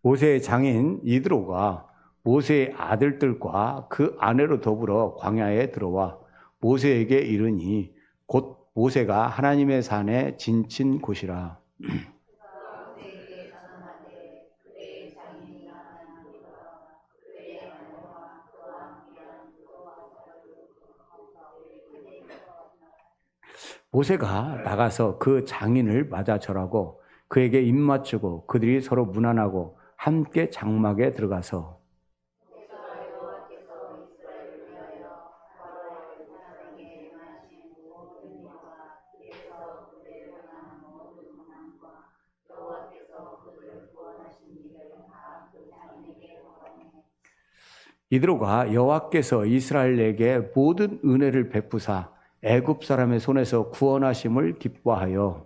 모세의 장인 이드로가 모세의 아들들과 그 아내로 더불어 광야에 들어와 모세에게 이르니 곧 모세가 하나님의 산에 진친 곳이라. 모세가 나가서 그 장인을 맞아 절하고 그에게 입맞추고 그들이 서로 문안하고 함께 장막에 들어가서 이드로가 여호와께서 이스라엘에게 모든 은혜를 베푸사 애굽 사람의 손에서 구원하심을 기뻐하여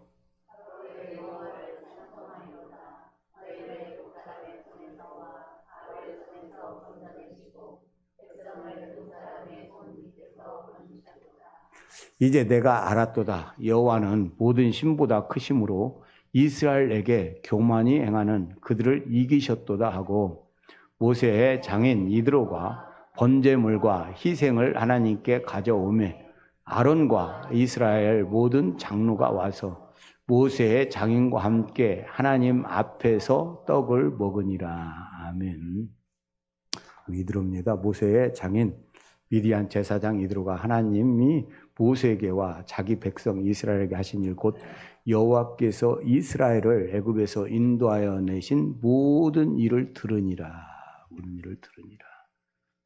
이제 내가 알았도다. 여호와는 모든 신보다 크심으로 이스라엘에게 교만이 행하는 그들을 이기셨도다 하고 모세의 장인 이드로가 번제물과 희생을 하나님께 가져오매 아론과 이스라엘 모든 장로가 와서 모세의 장인과 함께 하나님 앞에서 떡을 먹으니라. 아멘. 이드로입니다. 모세의 장인 미디안 제사장 이드로가 하나님이 모세에게와 자기 백성 이스라엘에게 하신 일 곧 여호와께서 이스라엘을 애굽에서 인도하여 내신 모든 일을 들으니라. 모든 일을 들으니라.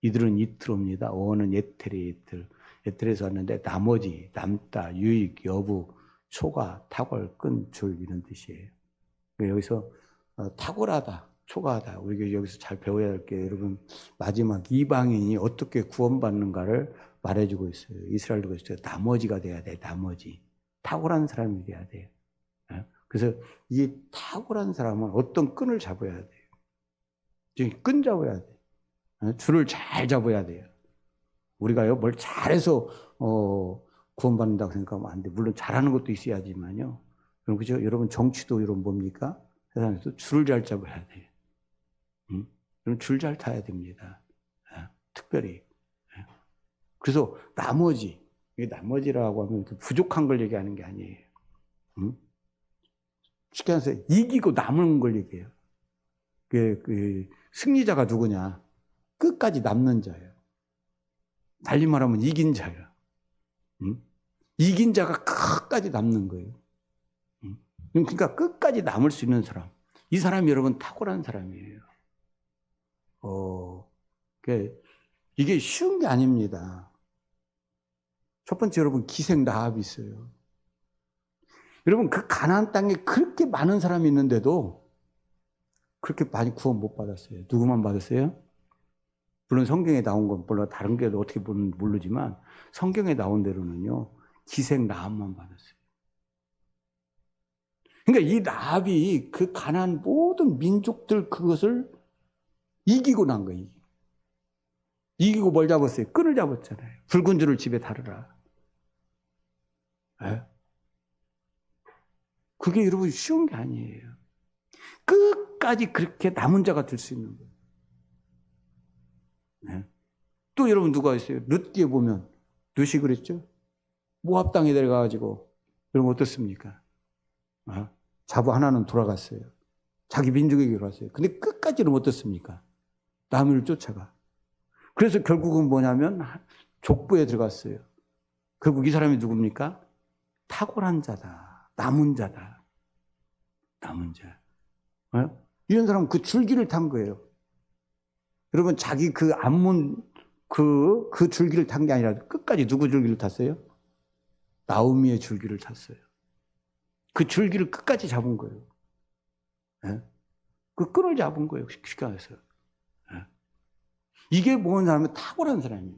이들은 이트로입니다. 어는 예텔이 예텔. 예텔에서 왔는데 나머지, 남다, 유익, 여부, 초가, 탁월, 끈, 줄 이런 뜻이에요. 여기서 탁월하다, 초가하다. 우리가 여기서 잘 배워야 할 게 여러분 마지막 이방인이 어떻게 구원받는가를 말해주고 있어요. 이스라엘도 그랬어요. 나머지가 돼야 돼. 나머지. 탁월한 사람이 돼야 돼요. 그래서 이 탁월한 사람은 어떤 끈을 잡아야 돼요. 끈 잡아야 돼요. 줄을 잘 잡아야 돼요. 우리가요 뭘 잘해서 구원받는다고 생각하면 안 돼. 물론 잘하는 것도 있어야지만요. 그럼 그죠? 여러분 정치도 여러분 뭡니까? 세상에서 줄을 잘 잡아야 돼요. 그럼 줄 잘 타야 됩니다. 특별히. 그래서 나머지, 나머지라고 하면 부족한 걸 얘기하는 게 아니에요. 쉽게 해서 이기고 남은 걸 얘기해요. 그 승리자가 누구냐? 끝까지 남는 자예요. 달리 말하면 이긴 자예요. 이긴 자가 끝까지 남는 거예요. 그러니까 끝까지 남을 수 있는 사람. 이 사람이 여러분 탁월한 사람이에요. 이게 쉬운 게 아닙니다. 첫 번째 여러분 기생 라합이 있어요. 여러분 그 가나안 땅에 그렇게 많은 사람이 있는데도 그렇게 많이 구원 못 받았어요. 누구만 받았어요? 물론 성경에 나온 건 물론 다른 게 어떻게 보면 모르지만 성경에 나온 대로는요. 기생 라합만 받았어요. 그러니까 이 라합이 그 가나안 모든 민족들 그것을 이기고 난 거예요. 이기고 뭘 잡았어요? 끈을 잡았잖아요. 붉은 줄을 집에 다르라. 그게 여러분 쉬운 게 아니에요. 끝까지 그렇게 남은 자가 될 수 있는 거예요. 또 여러분 누가 있어요? 룻 뒤에 보면 룻이 그랬죠? 모압 땅에 내려가가지고 여러분 어떻습니까? 자부 하나는 돌아갔어요. 자기 민족에게 갔어요. 근데 끝까지는 어떻습니까? 남을 쫓아가. 그래서 결국은 뭐냐면 족보에 들어갔어요. 결국 이 사람이 누굽니까? 탁월한 자다. 남은 자다. 남은 자. 이런 사람은 그 줄기를 탄 거예요. 여러분 자기 그 안문 그 줄기를 탄 게 아니라 끝까지 누구 줄기를 탔어요? 나오미의 줄기를 탔어요. 그 줄기를 끝까지 잡은 거예요. 그 끈을 잡은 거예요. 쉽게 말해서. 이게 뭔 사람은 탁월한 사람이에요.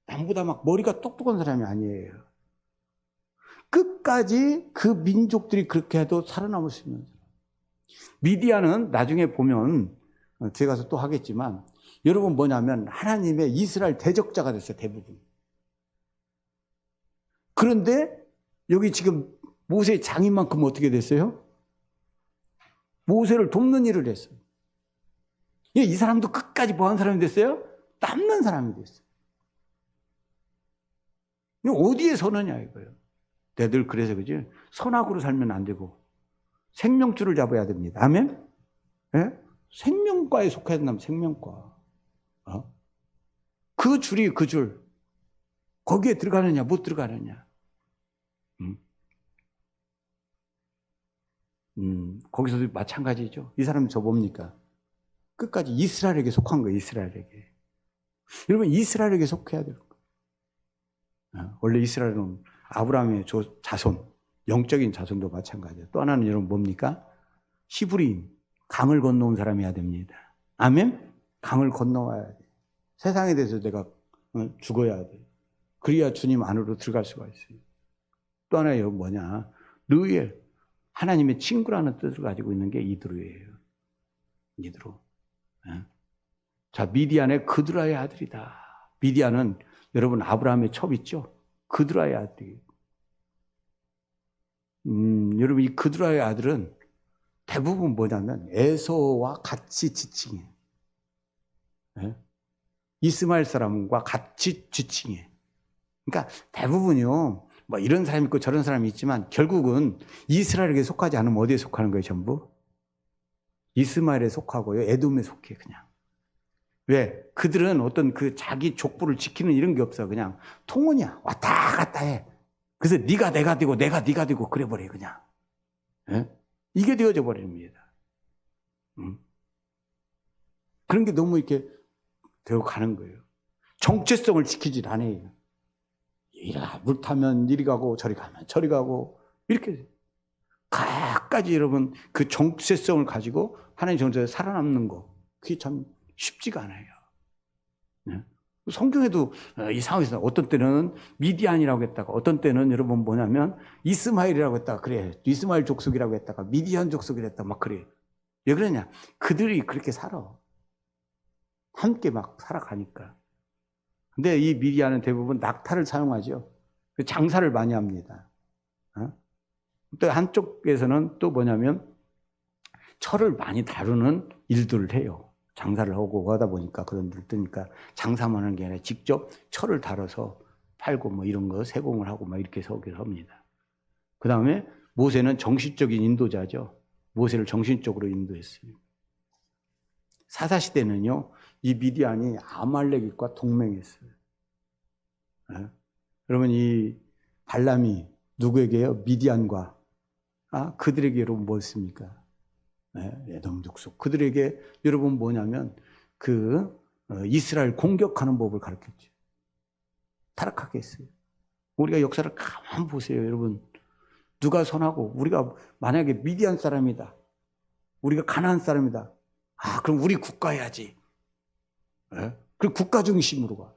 남보다 막 머리가 똑똑한 사람이 아니에요. 끝까지 그 민족들이 그렇게 해도 살아남을 수 있는 사람. 미디안은 나중에 보면 제가 가서 또 하겠지만 여러분 뭐냐면 하나님의 이스라엘 대적자가 됐어요. 대부분. 그런데 여기 지금 모세의 장인만큼 어떻게 됐어요? 모세를 돕는 일을 했어요. 이 사람도 끝까지 뭐한 사람이 됐어요? 남는 사람이 됐어요. 어디에 서느냐 이거예요. 내들 그래서 그지? 선악으로 살면 안 되고 생명줄을 잡아야 됩니다. 아멘? 예? 생명과에 속해야 된다면 생명과. 그 줄이 그 줄. 거기에 들어가느냐 못 들어가느냐. 거기서도 마찬가지죠. 이 사람이 저 뭡니까? 끝까지 이스라엘에게 속한 거예요. 이스라엘에게. 여러분 이스라엘에게 속해야 돼요. 원래 이스라엘은 아브라함의 자손, 영적인 자손도 마찬가지예요. 또 하나는 여러분 뭡니까? 히브리인, 강을 건너온 사람이어야 됩니다. 아멘? 강을 건너와야 돼. 세상에 대해서 내가 죽어야 돼. 그래야 주님 안으로 들어갈 수가 있어요. 또 하나 여러분 뭐냐? 르우엘, 하나님의 친구라는 뜻을 가지고 있는 게 이드로예요. 이드로. 자, 미디안의 그드라의 아들이다. 미디안은 여러분 아브라함의 첩 있죠? 그드라의 아들이에요. 여러분 이 그드라의 아들은 대부분 뭐냐면 에서와 같이 지칭해. 이스마엘 사람과 같이 지칭해. 그러니까 대부분이요. 뭐 이런 사람이 있고 저런 사람이 있지만 결국은 이스라엘에게 속하지 않으면 어디에 속하는 거예요, 전부? 이스마엘에 속하고요. 에돔에 속해 그냥. 왜? 그들은 어떤 그 자기 족보를 지키는 이런 게 없어. 그냥 통혼이야. 왔다 갔다 해. 그래서 네가 내가 되고 내가 네가 되고 그래 버려 그냥. 이게 되어져 버립니다. 그런 게 너무 이렇게 되어 가는 거예요. 정체성을 지키질 않아요. 물 타면 이리 가고 저리 가면 저리 가고 이렇게 각가지 여러분 그 정체성을 가지고 하나님 정체에 살아남는 거 그게 참 쉽지가 않아요. 성경에도 이 상황에서 어떤 때는 미디안이라고 했다가 어떤 때는 여러분 뭐냐면 이스마엘이라고 했다가 그래 이스마엘 족속이라고 했다가 미디안 족속이라고 했다가 막 그래. 왜 그러냐? 그들이 그렇게 살아. 함께 막 살아가니까. 근데 이 미디안은 대부분 낙타를 사용하죠. 장사를 많이 합니다. 또 한쪽에서는 또 뭐냐면 철을 많이 다루는 일들을 해요. 장사를 하고 하다 보니까 그런 일 뜨니까 장사만 하는 게 아니라 직접 철을 다뤄서 팔고 뭐 이런 거 세공을 하고 막 이렇게 해서 합니다. 그 다음에 모세는 정신적인 인도자죠. 모세를 정신적으로 인도했어요. 사사시대는요, 이 미디안이 아말렉과 동맹했어요. 여러분, 이 발람이 누구에게요? 미디안과, 그들에게 여러분 뭐였습니까? 에돔 족속. 그들에게 여러분 뭐냐면, 이스라엘 공격하는 법을 가르쳤죠. 타락하게 했어요. 우리가 역사를 가만 보세요, 여러분. 누가 선하고, 우리가 만약에 미디안 사람이다. 우리가 가나안 사람이다. 그럼 우리 국가해야지. 그리고 국가 중심으로 가.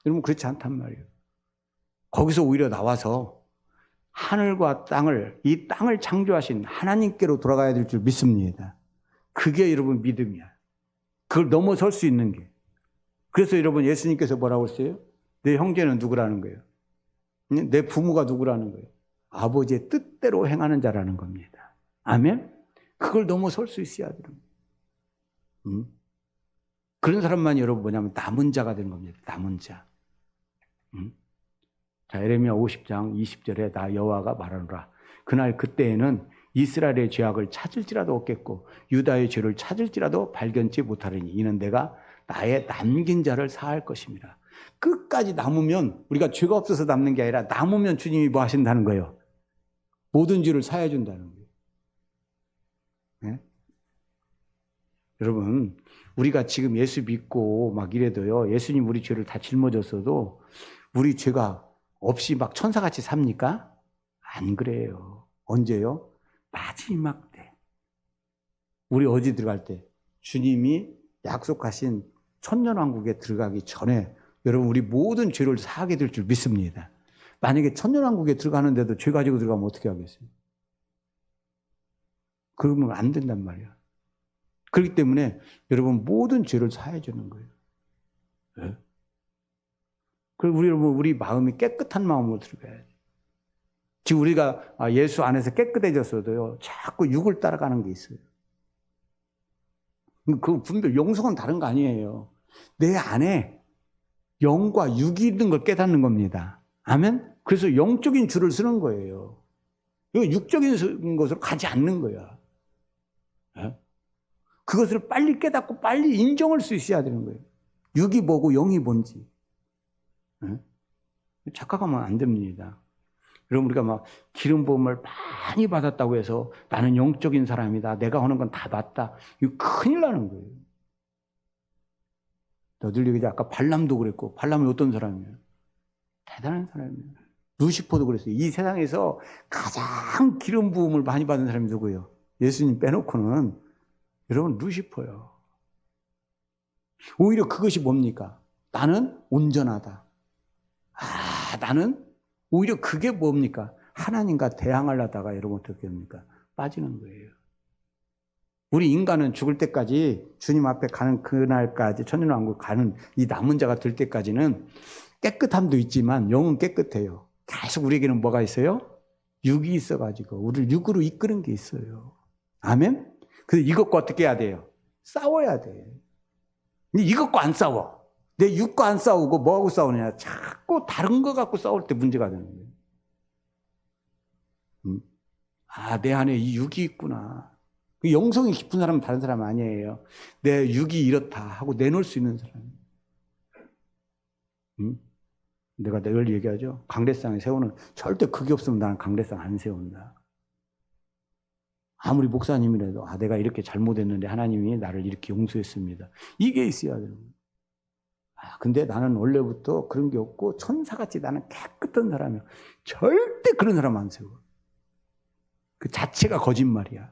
여러분 그렇지 않단 말이에요. 거기서 오히려 나와서 하늘과 땅을 이 땅을 창조하신 하나님께로 돌아가야 될 줄 믿습니다. 그게 여러분 믿음이야. 그걸 넘어설 수 있는 게. 그래서 여러분 예수님께서 뭐라고 했어요? 내 형제는 누구라는 거예요? 내 부모가 누구라는 거예요? 아버지의 뜻대로 행하는 자라는 겁니다. 아멘? 그걸 넘어설 수 있어야 돼요. 그런 사람만이 여러분 뭐냐면 남은 자가 되는 겁니다. 남은 자. 자, 에레미야 50장 20절에 나 여호와가 말하노라. 그날 그때에는 이스라엘의 죄악을 찾을지라도 없겠고 유다의 죄를 찾을지라도 발견치 못하리니 이는 내가 나의 남긴 자를 사할 것입니다. 끝까지 남으면 우리가 죄가 없어서 남는 게 아니라 남으면 주님이 뭐 하신다는 거예요? 모든 죄를 사해 준다는 거예요. 네? 여러분 우리가 지금 예수 믿고 막 이래도요 예수님 우리 죄를 다 짊어졌어도 우리 죄가 없이 막 천사같이 삽니까? 안 그래요. 언제요? 마지막 때. 우리 어디 들어갈 때? 주님이 약속하신 천년왕국에 들어가기 전에 여러분 우리 모든 죄를 사하게 될 줄 믿습니다. 만약에 천년왕국에 들어가는데도 죄 가지고 들어가면 어떻게 하겠어요? 그러면 안 된단 말이야. 그렇기 때문에 여러분 모든 죄를 사해 주는 거예요. 네? 그리고 우리 마음이 깨끗한 마음으로 들어가야 돼. 지금 우리가 예수 안에서 깨끗해졌어도요, 자꾸 육을 따라가는 게 있어요. 그 분별, 영성은 다른 거 아니에요. 내 안에 영과 육이 있는 걸 깨닫는 겁니다. 아멘? 그래서 영적인 줄을 쓰는 거예요. 이거 육적인 것으로 가지 않는 거야. 예? 그것을 빨리 깨닫고 빨리 인정할 수 있어야 되는 거예요. 육이 뭐고 영이 뭔지. 예? 착각하면 안 됩니다. 여러분, 우리가 막 기름 부음을 많이 받았다고 해서 나는 영적인 사람이다, 내가 하는 건 다 맞다, 이거 큰일 나는 거예요. 너들 얘기 아까 발람도 그랬고, 발람이 어떤 사람이에요? 대단한 사람이에요. 루시퍼도 그랬어요. 이 세상에서 가장 기름 부음을 많이 받은 사람이 누구예요? 예수님 빼놓고는 여러분 루시퍼예요. 오히려 그것이 뭡니까? 나는 온전하다. 나는 오히려 그게 뭡니까? 하나님과 대항하려다가 여러분 어떻게 합니까? 빠지는 거예요. 우리 인간은 죽을 때까지 주님 앞에 가는 그날까지 천년왕국 가는 이 남은 자가 될 때까지는 깨끗함도 있지만 영은 깨끗해요. 계속 우리에게는 뭐가 있어요? 육이 있어가지고 우리를 육으로 이끄는 게 있어요. 아멘? 그래서 이것과 어떻게 해야 돼요? 싸워야 돼. 근데 이것과 안 싸워. 내 육과 안 싸우고 뭐하고 싸우느냐? 자꾸 다른 거 갖고 싸울 때 문제가 되는 거예요. 내 안에 이 육이 있구나. 영성이 깊은 사람은 다른 사람 아니에요. 내 육이 이렇다 하고 내놓을 수 있는 사람. 내가 늘 얘기하죠. 강대상에 세우는, 절대 그게 없으면 나는 강대상 안 세운다. 아무리 목사님이라도 내가 이렇게 잘못했는데 하나님이 나를 이렇게 용서했습니다. 이게 있어야 돼요. 근데 나는 원래부터 그런 게 없고 천사같이 나는 깨끗한 사람이야. 절대 그런 사람 안 세워. 그 자체가 거짓말이야.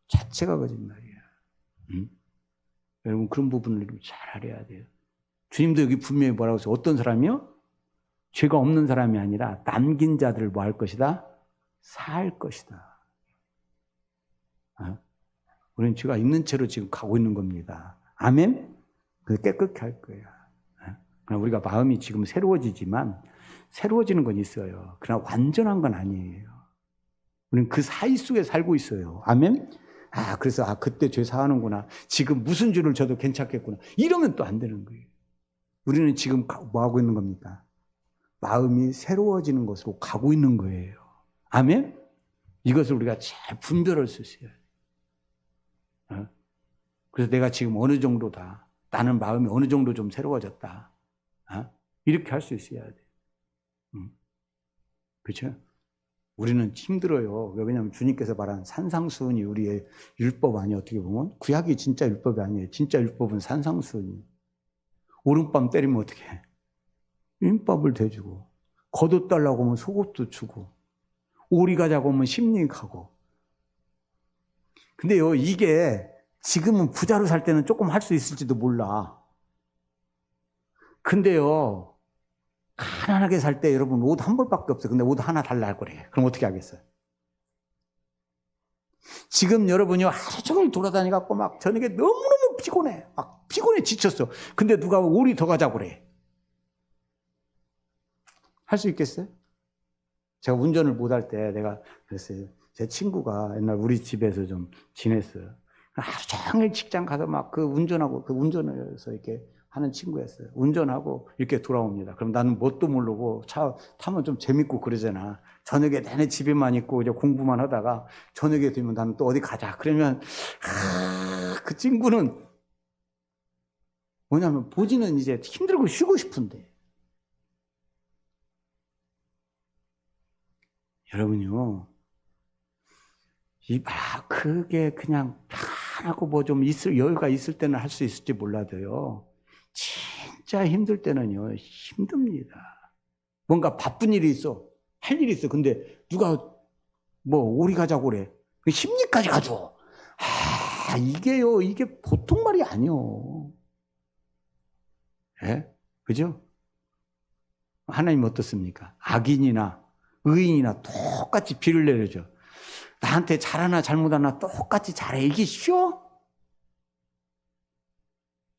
자체가 거짓말이야. 여러분 그런 부분을 잘 알아야 돼요. 주님도 여기 분명히 뭐라고 했어요? 어떤 사람이요? 죄가 없는 사람이 아니라 남긴 자들을 뭐 할 것이다? 사할 것이다. 우리는 죄가 있는 채로 지금 가고 있는 겁니다. 아멘? 그래서 깨끗게 할 거예요. 우리가 마음이 지금 새로워지지만 새로워지는 건 있어요. 그러나 완전한 건 아니에요. 우리는 그 사이 속에 살고 있어요. 아멘? 그래서 그때 죄 사하는구나. 지금 무슨 죄를 져도 괜찮겠구나. 이러면 또 안 되는 거예요. 우리는 지금 뭐 하고 있는 겁니까? 마음이 새로워지는 것으로 가고 있는 거예요. 아멘? 이것을 우리가 잘 분별할 수 있어요. 그래서 내가 지금 어느 정도다. 나는 마음이 어느 정도 좀 새로워졌다. 이렇게 할 수 있어야 돼. 그렇죠? 우리는 힘들어요. 왜냐하면 주님께서 말한 산상수훈이 우리의 율법 아니에요. 어떻게 보면 구약이 진짜 율법이 아니에요. 진짜 율법은 산상수훈이. 오른밤 때리면 어떻게 해? 윗밥을 대주고, 겉옷 달라고 하면 속옷도 주고, 오리 가자고 하면 심리 가고. 근데요, 이게 지금은 부자로 살 때는 조금 할 수 있을지도 몰라. 근데요, 가난하게 살 때 여러분 옷 한 벌밖에 없어요. 근데 옷 하나 달라 할 거래. 그럼 어떻게 하겠어요? 지금 여러분이 하루 종일 돌아다니갖고 막 저녁에 너무너무 피곤해. 막 피곤해 지쳤어. 근데 누가 오리 더 가자고 그래. 할 수 있겠어요? 제가 운전을 못 할 때 내가 그랬어요. 제 친구가 옛날 우리 집에서 좀 지냈어요. 하루 종일 직장 가서 막 그 운전하고 그 운전해서 이렇게 하는 친구였어요. 운전하고 이렇게 돌아옵니다. 그럼 나는 뭣도 모르고 차 타면 좀 재밌고 그러잖아. 저녁에 내내 집에만 있고 이제 공부만 하다가 저녁에 되면 나는 또 어디 가자. 그러면 그 친구는 뭐냐면 보지는 이제 힘들고 쉬고 싶은데 여러분요, 그게 그냥 편하고 뭐 좀 여유가 있을 때는 할 수 있을지 몰라도요, 진짜 힘들 때는요, 힘듭니다. 뭔가 바쁜 일이 있어. 할 일이 있어. 근데 누가 뭐 오리 가자고 그래. 심리까지 가져. 이게요, 이게 보통 말이 아니요. 예? 그죠? 하나님 어떻습니까? 악인이나 의인이나 똑같이 비를 내려줘. 나한테 잘하나 잘못하나 똑같이 잘해. 이게 쉬워?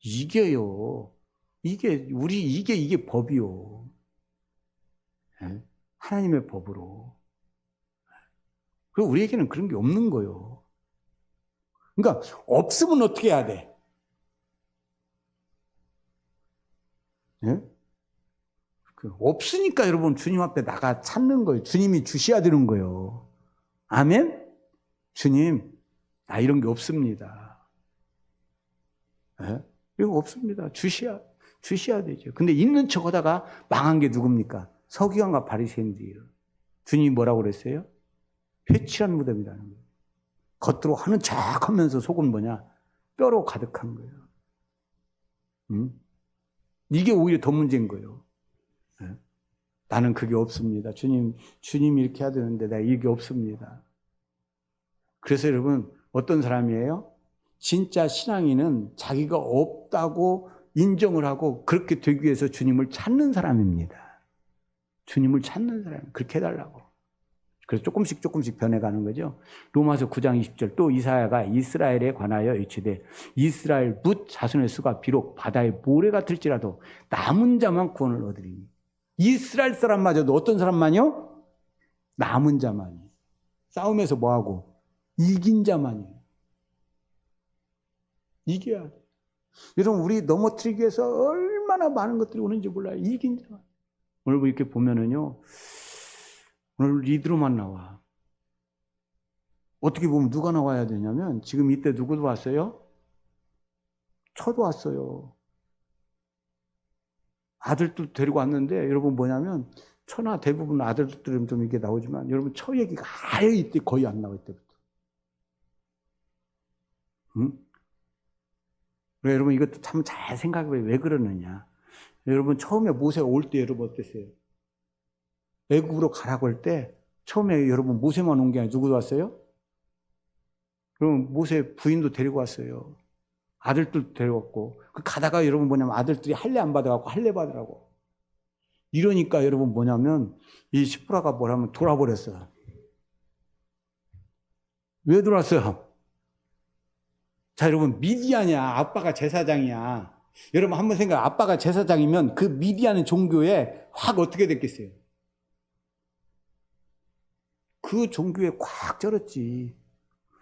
이게요. 이게 법이요. 네? 하나님의 법으로. 그리고 우리에게는 그런 게 없는 거요. 그러니까 없으면 어떻게 해야 돼? 예? 없으니까 여러분 주님 앞에 나가 찾는 거예요. 주님이 주셔야 되는 거예요. 아멘? 주님, 나 이런 게 없습니다. 예? 이거 없습니다. 주셔야 되죠. 근데 있는 척 하다가 망한 게 누굽니까? 서기관과 바리새인들이에요. 주님이 뭐라고 그랬어요? 회칠한 무덤이라는 거예요. 겉으로 하는 척 하면서 속은 뭐냐? 뼈로 가득한 거예요. 이게 오히려 더 문제인 거예요. 네? 나는 그게 없습니다. 주님이 이렇게 해야 되는데 내가 이게 없습니다. 그래서 여러분, 어떤 사람이에요? 진짜 신앙인은 자기가 없다고 인정을 하고 그렇게 되기 위해서 주님을 찾는 사람입니다. 주님을 찾는 사람, 그렇게 해달라고. 그래서 조금씩 변해가는 거죠. 로마서 9장 20절 또 이사야가 이스라엘에 관하여 일치되 이스라엘 뭇 자손의 수가 비록 바다의 모래 같을지라도 남은 자만 구원을 얻으리니. 이스라엘 사람마저도 어떤 사람만요? 남은 자만이. 싸움에서 뭐하고? 이긴 자만이에요. 이겨야 돼. 여러분 우리 넘어뜨리기 위해서 얼마나 많은 것들이 오는지 몰라요. 이긴 자만. 오늘 이렇게 보면은요. 오늘 리드로만 나와. 어떻게 보면 누가 나와야 되냐면 지금 이때 누구도 왔어요? 저도 왔어요. 아들도 데리고 왔는데 여러분 뭐냐면 처나 대부분 아들들은 좀 이렇게 나오지만 여러분 처 얘기가 아예 이때 거의 안 나와 이때부터. 응? 그래 여러분 이것도 참 잘 생각해봐요. 왜 그러느냐. 여러분 처음에 모세가 올 때 여러분 어땠어요? 애굽으로 가라고 할 때 처음에 여러분 모세만 온 게 아니라 누구도 왔어요? 그럼 모세 부인도 데리고 왔어요. 아들도 데려왔고 가다가 여러분 뭐냐면 아들들이 할례 안 받아갖고 할례 받으라고 이러니까 여러분 뭐냐면 이 시프라가 뭐라면 돌아버렸어요. 왜 돌았어요? 자 여러분 미디안이야. 아빠가 제사장이야. 여러분 한번 생각해. 아빠가 제사장이면 그 미디안 종교에 확 어떻게 됐겠어요? 그 종교에 꽉 쩔었지.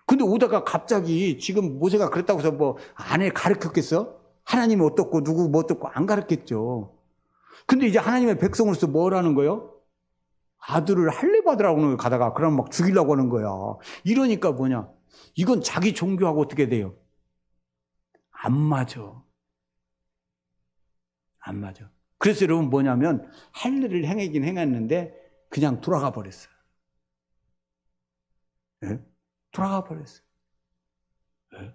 근데 오다가 갑자기 지금 모세가 그랬다고 해서 뭐 안에 가르쳤겠어? 하나님이 어떻고 누구 뭐 어떻고 안 가르쳤죠. 근데 이제 하나님의 백성으로서 뭐라는 거예요? 아들을 할례 받으라고 하는 거예요. 가다가 그럼 막 죽이려고 하는 거야. 이러니까 뭐냐? 이건 자기 종교하고 어떻게 돼요? 안 맞아. 안 맞아. 그래서 여러분 뭐냐면 할례를 행하긴 행했는데 그냥 돌아가 버렸어요. 네? 돌아가 버렸어요. 네?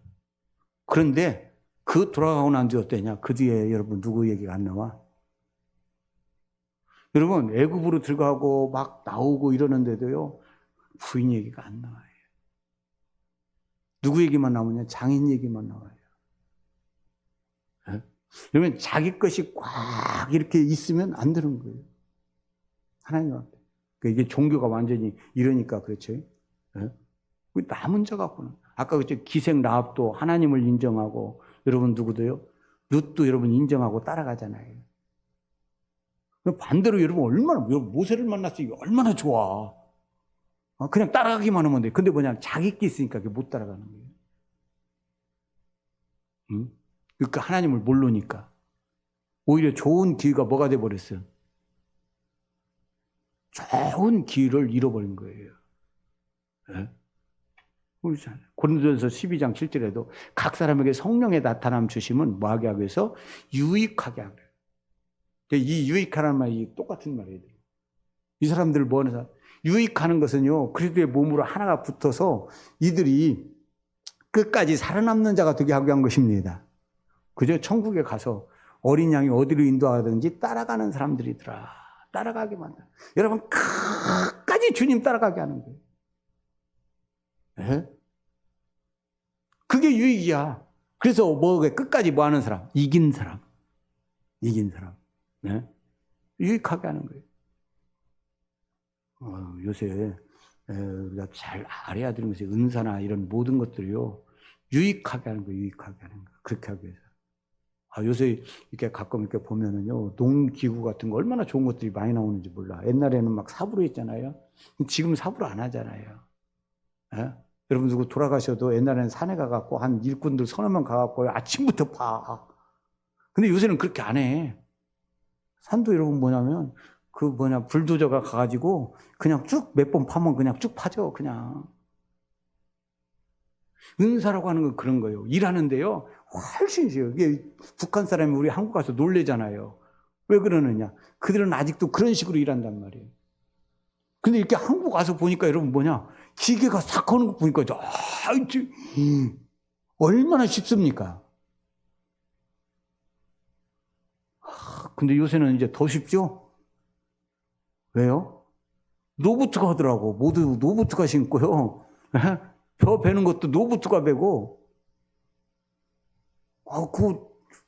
그런데 그 돌아가고 난 뒤 어땠냐? 그 뒤에 여러분 누구 얘기가 안 나와? 여러분 애굽으로 들어가고 막 나오고 이러는데도요 부인 얘기가 안 나와요. 누구 얘기만 나오냐? 장인 얘기만 나와요. 네? 그러면 자기 것이 꽉 이렇게 있으면 안 되는 거예요. 하나님 앞에. 이게 종교가 완전히 이러니까 그렇죠. 네? 남은 자 갖고는 아까 그랬죠. 기생 라합도 하나님을 인정하고 여러분 누구도요? 룻도 여러분 인정하고 따라가잖아요. 반대로 여러분 얼마나 모세를 만났으니까 얼마나 좋아. 그냥 따라가기만 하면 돼. 근데 뭐냐 자기 끼 있으니까 못 따라가는 거예요. 응? 그러니까 하나님을 모르니까 오히려 좋은 기회가 뭐가 돼 버렸어요. 좋은 기회를 잃어버린 거예요. 네? 고린도전서 12장 7절에도 각 사람에게 성령의 나타남 주심은 뭐하게 하기 위해서 유익하게 하게. 이 유익하라는 말이 똑같은 말이에요. 이 사람들 뭐 하는 사람? 유익하는 것은요 그리스도의 몸으로 하나가 붙어서 이들이 끝까지 살아남는 자가 되게 하게 한 것입니다. 그저 천국에 가서 어린 양이 어디로 인도하든지 따라가는 사람들이더라. 따라가게 만든다. 여러분 끝까지 주님 따라가게 하는 거예요. 네? 그게 유익이야. 그래서 끝까지 뭐 하는 사람? 이긴 사람. 네? 유익하게 하는 거예요. 요새 우리가 잘 알아야 되는 것이 은사나 이런 모든 것들이요. 유익하게 하는 거예요. 그렇게 하기 위해서. 요새 이렇게 가끔 이렇게 보면은요. 농기구 같은 거 얼마나 좋은 것들이 많이 나오는지 몰라. 옛날에는 막 삽으로 했잖아요. 지금 삽으로 안 하잖아요. 네? 여러분 누구 돌아가셔도 옛날에는 산에 가갖고 한 일꾼들 서너 명 가갖고 아침부터 파. 근데 요새는 그렇게 안 해. 산도 여러분 뭐냐면 불도저가 가가지고 그냥 쭉 몇 번 파면 그냥 쭉 파죠. 그냥. 은사라고 하는 건 그런 거예요. 일하는데요. 훨씬 쉬워요. 이게 북한 사람이 우리 한국 가서 놀래잖아요. 왜 그러느냐. 그들은 아직도 그런 식으로 일한단 말이에요. 근데 이렇게 한국 와서 보니까 여러분 기계가 싹 하는 거 보니까 얼마나 쉽습니까? 근데 요새는 이제 더 쉽죠? 왜요? 로봇가 하더라고. 모두 로봇가 신고요. 벼 베는 것도 로봇가 베고.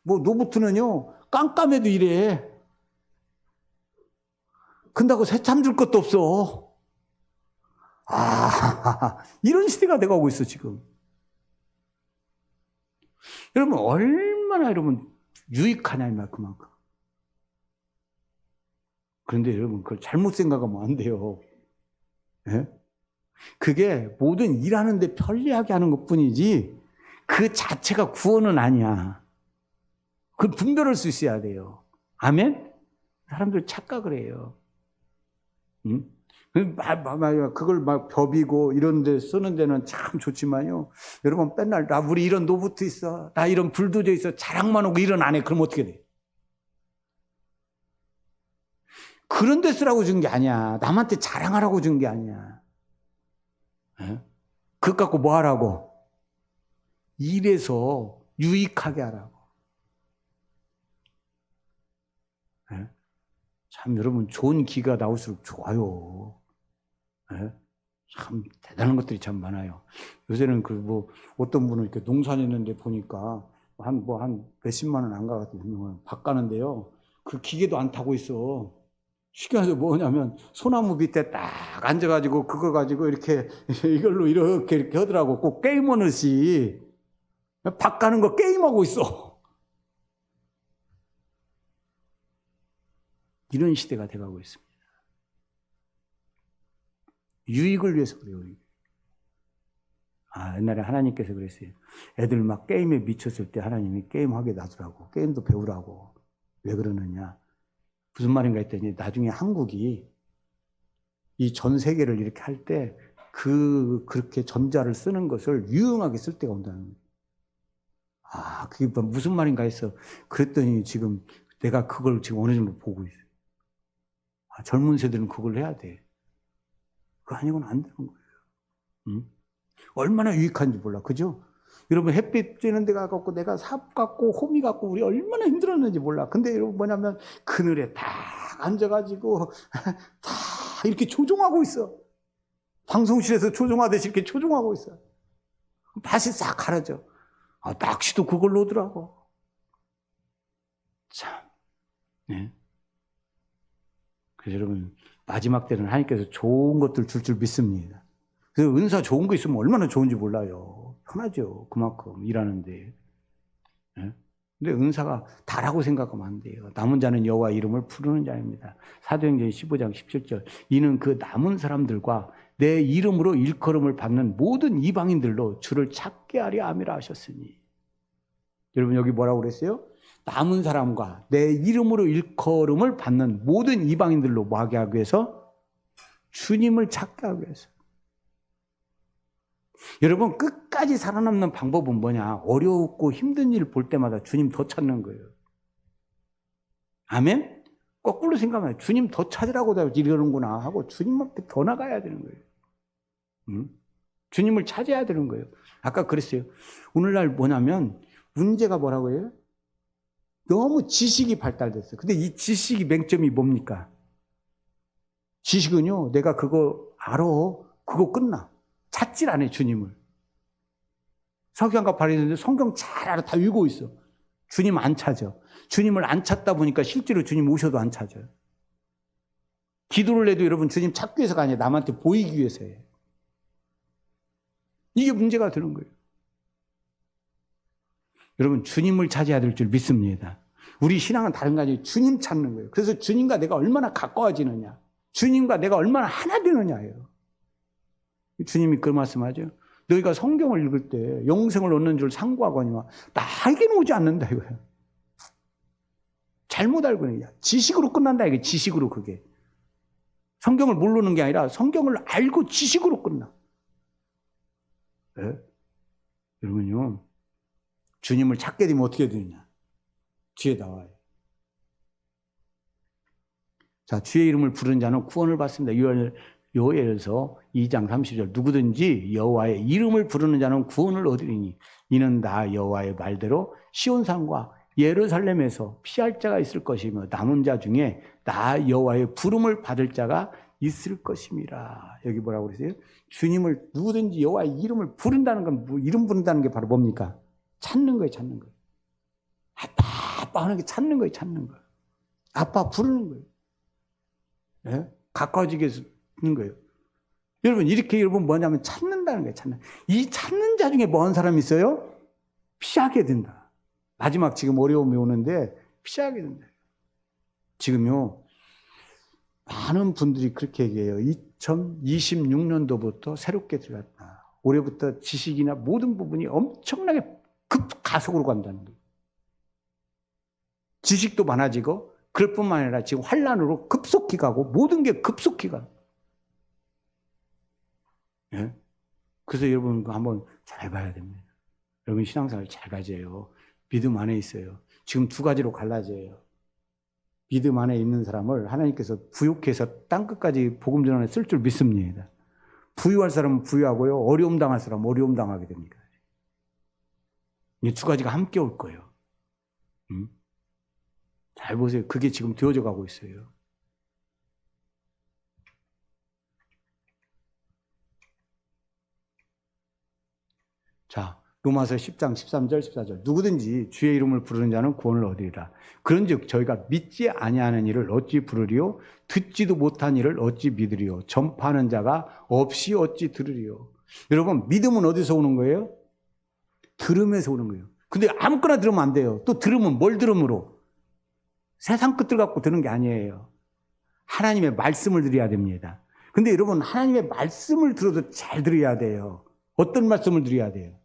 로봇는요, 깜깜해도 이래. 근다고 새참 줄 것도 없어. 이런 시대가 돼가고 있어, 지금. 여러분, 얼마나 유익하냐, 그만큼. 그런데 여러분, 그걸 잘못 생각하면 안 돼요. 예? 그게 모든 일하는데 편리하게 하는 것 뿐이지, 그 자체가 구원은 아니야. 그 분별할 수 있어야 돼요. 아멘? 사람들 착각을 해요. 응? 그걸 벼비고 이런 데 쓰는 데는 참 좋지만요. 여러분 맨날 우리 이런 로봇 있어. 나 이런 불도저 있어. 자랑만 하고 일은 안 해. 그럼 어떻게 돼? 그런 데 쓰라고 준 게 아니야. 남한테 자랑하라고 준 게 아니야. 그것 갖고 뭐 하라고? 일해서 유익하게 하라고. 참 여러분 좋은 기가 나올수록 좋아요. 참 대단한 것들이 참 많아요. 요새는 어떤 분은 이렇게 농사짓는데 보니까 한 몇십만 원 안 가거든요. 밥 가는데요. 그 기계도 안 타고 있어. 쉽게 말해서 뭐냐면 소나무 밑에 딱 앉아가지고 그거 가지고 이렇게 이걸로 이렇게 하더라고. 꼭 게임하듯이 밥 가는 거 게임하고 있어. 이런 시대가 돼가고 있습니다. 유익을 위해서 그래요. 옛날에 하나님께서 그랬어요. 애들 막 게임에 미쳤을 때 하나님이 게임하게 놔두라고. 게임도 배우라고. 왜 그러느냐. 무슨 말인가 했더니 나중에 한국이 이 전 세계를 이렇게 할 때 그렇게 전자를 쓰는 것을 유용하게 쓸 때가 온다는 거예요. 그게 무슨 말인가 했어. 그랬더니 지금 내가 그걸 지금 어느 정도 보고 있어요. 젊은 세대는 그걸 해야 돼. 그거 아니고는 안 되는 거예요. 응? 얼마나 유익한지 몰라. 그죠? 여러분 햇빛 쬐는 데 가갖고 내가 삽 갖고 호미 갖고 우리 얼마나 힘들었는지 몰라. 근데 여러분 뭐냐면 그늘에 딱 앉아가지고 다 이렇게 조종하고 있어. 방송실에서 조종하듯이 이렇게 조종하고 있어. 밭이 싹 갈아져. 낚시도 그걸로 오더라고. 참. 네. 그래서 여러분 마지막 때는 하나님께서 좋은 것들 줄 믿습니다. 그래서 은사 좋은 거 있으면 얼마나 좋은지 몰라요. 편하죠. 그만큼 일하는데. 네? 근데 은사가 다라고 생각하면 안 돼요. 남은 자는 여호와 이름을 부르는 자입니다. 사도행전 15장 17절. 이는 그 남은 사람들과 내 이름으로 일컬음을 받는 모든 이방인들로 주를 찾게 하려 함이라 하셨으니. 여러분 여기 뭐라고 그랬어요? 남은 사람과 내 이름으로 일컬음을 받는 모든 이방인들로 뭐 하게 하기 위해서? 주님을 찾게 하기 위해서. 여러분 끝까지 살아남는 방법은 뭐냐? 어렵고 힘든 일 볼 때마다 주님 더 찾는 거예요. 아멘? 거꾸로 생각하면 주님 더 찾으라고 이러는구나 하고 주님 앞에 더 나가야 되는 거예요. 응? 주님을 찾아야 되는 거예요. 아까 그랬어요. 오늘날 뭐냐면 문제가 뭐라고 해요? 너무 지식이 발달됐어요. 근데 이 지식이 맹점이 뭡니까? 지식은요, 내가 그거 알아. 그거 끝나. 찾질 않아요, 주님을. 성경과 바리새인들 성경 잘 알아. 다 읽고 있어. 주님 안 찾아. 주님을 안 찾다 보니까 실제로 주님 오셔도 안 찾아요. 기도를 해도 여러분 주님 찾기 위해서가 아니라 남한테 보이기 위해서 해요. 이게 문제가 되는 거예요. 여러분 주님을 찾아야 될 줄 믿습니다. 우리 신앙은 다른 거 아니에요. 주님 찾는 거예요. 그래서 주님과 내가 얼마나 가까워지느냐, 주님과 내가 얼마나 하나 되느냐예요. 주님이 그 말씀하죠. 너희가 성경을 읽을 때 영생을 얻는 줄 상고하거니와 나에게는 오지 않는다 이거예요. 잘못 알고 있는 거야. 지식으로 끝난다 이게 지식으로 그게. 성경을 모르는 게 아니라 성경을 알고 지식으로 끝나. 네? 여러분요. 주님을 찾게 되면 어떻게 되느냐. 뒤에 나와요. 자, 주의 이름을 부르는 자는 구원을 받습니다. 요엘서 2장 30절 누구든지 여호와의 이름을 부르는 자는 구원을 얻으리니 이는 다 여호와의 말대로 시온산과 예루살렘에서 피할 자가 있을 것이며 남은 자 중에 나 여호와의 부름을 받을 자가 있을 것임이라. 여기 뭐라고 그러세요? 주님을 누구든지 여호와의 이름을 부른다는 건 뭐 이름 부른다는 게 바로 뭡니까? 찾는 거예요, 찾는 거예요. 아빠 하는 게 찾는 거예요, 찾는 거예요. 아빠 부르는 거예요. 네? 가까워지게 하는 거예요. 여러분 이렇게 여러분 뭐냐면 찾는다는 거예요. 찾는. 이 찾는 자 중에 먼 사람이 있어요? 피하게 된다. 마지막 지금 어려움이 오는데 피하게 된다. 지금요 많은 분들이 그렇게 얘기해요. 2026년도부터 새롭게 들어갔다. 올해부터 지식이나 모든 부분이 엄청나게 급가속으로 간다는 거예요. 지식도 많아지고 그럴 뿐만 아니라 지금 환란으로 급속히 가고 모든 게 급속히 가. 예? 그래서 여러분 한번 잘 봐야 됩니다. 여러분 신앙생활 잘 가져요. 믿음 안에 있어요. 지금 두 가지로 갈라져요. 믿음 안에 있는 사람을 하나님께서 부욕해서 땅끝까지 복음 전환에 쓸 줄 믿습니다. 부유할 사람은 부유하고요. 어려움 당할 사람은 어려움 당하게 됩니다. 이 두 가지가 함께 올 거예요. 잘 보세요. 그게 지금 되어져 가고 있어요. 자, 로마서 10장 13절 14절 누구든지 주의 이름을 부르는 자는 구원을 얻으리라. 그런즉 저희가 믿지 아니하는 일을 어찌 부르리요? 듣지도 못한 일을 어찌 믿으리요? 전파하는 자가 없이 어찌 들으리요? 여러분 믿음은 어디서 오는 거예요? 들음에서 오는 거예요. 근데 아무거나 들으면 안 돼요. 또 들으면 뭘 들음으로? 세상 끝을 갖고 듣는 게 아니에요. 하나님의 말씀을 들어야 됩니다. 근데 여러분 하나님의 말씀을 들어도 잘 들어야 돼요. 어떤 말씀을 들어야 돼요?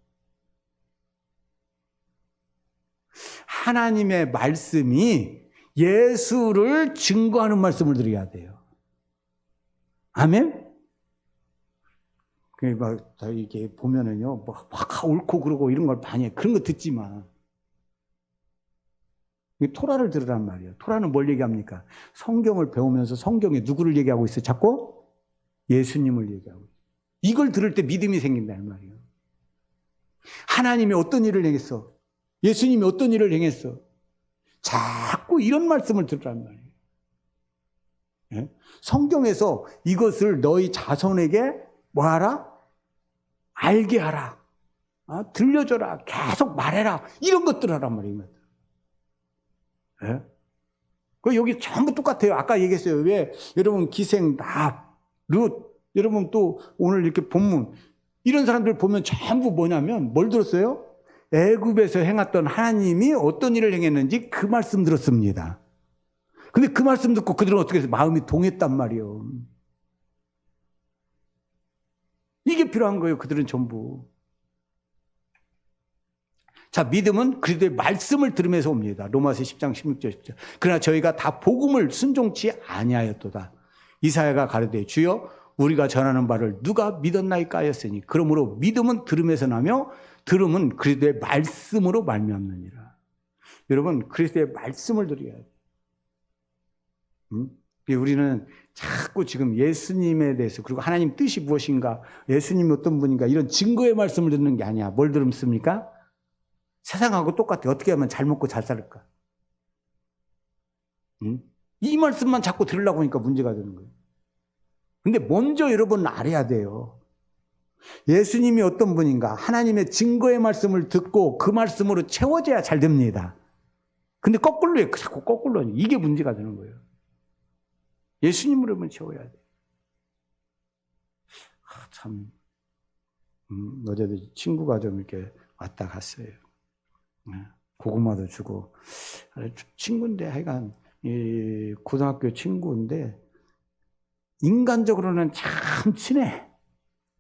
하나님의 말씀이 예수를 증거하는 말씀을 드려야 돼요. 아멘? 막 이렇게 보면은요, 막 옳고 그러고 이런 걸 많이 해. 그런 거 듣지 마. 토라를 들으란 말이에요. 토라는 뭘 얘기합니까? 성경을 배우면서 성경에 누구를 얘기하고 있어요? 자꾸 예수님을 얘기하고 있어요. 이걸 들을 때 믿음이 생긴다는 말이에요. 하나님이 어떤 일을 행했어? 예수님이 어떤 일을 행했어? 자꾸 이런 말씀을 들으란 말이에요. 예? 성경에서 이것을 너희 자손에게 뭐하라? 알게 하라. 들려줘라. 계속 말해라. 이런 것들 하란 말이에요. 예? 여기 전부 똑같아요. 아까 얘기했어요. 왜 여러분 기생, 랍, 룻, 여러분 또 오늘 이렇게 본문 이런 사람들 보면 전부 뭐냐면 뭘 들었어요? 애굽에서 행했던 하나님이 어떤 일을 행했는지 그 말씀 들었습니다. 근데 그 말씀 듣고 그들은 어떻게 해서 마음이 동했단 말이에요. 이게 필요한 거예요. 그들은 전부. 자, 믿음은 그리스도의 말씀을 들으면서 옵니다. 로마서 10장 16절 17절. 그러나 저희가 다 복음을 순종치 아니하였도다. 이사야가 가로되 주여 우리가 전하는 바를 누가 믿었나이까 하였으니 그러므로 믿음은 들음에서 나며 들음은 그리스도의 말씀으로 말미암느니라. 여러분 그리스도의 말씀을 들어야 돼요. 우리는 자꾸 지금 예수님에 대해서 그리고 하나님 뜻이 무엇인가 예수님이 어떤 분인가 이런 증거의 말씀을 듣는 게 아니야. 뭘 들습니까? 세상하고 똑같아. 어떻게 하면 잘 먹고 잘 살까? 이 말씀만 자꾸 들으려고 하니까 문제가 되는 거예요. 근데 먼저 여러분 알아야 돼요. 예수님이 어떤 분인가 하나님의 증거의 말씀을 듣고 그 말씀으로 채워져야 잘 됩니다. 근데 거꾸로 해. 자꾸 거꾸로 해. 이게 문제가 되는 거예요. 예수님으로만 채워야 돼요. 참 어제도 친구가 좀 이렇게 왔다 갔어요. 고구마도 주고 친구인데 하여간 고등학교 친구인데 인간적으로는 참 친해.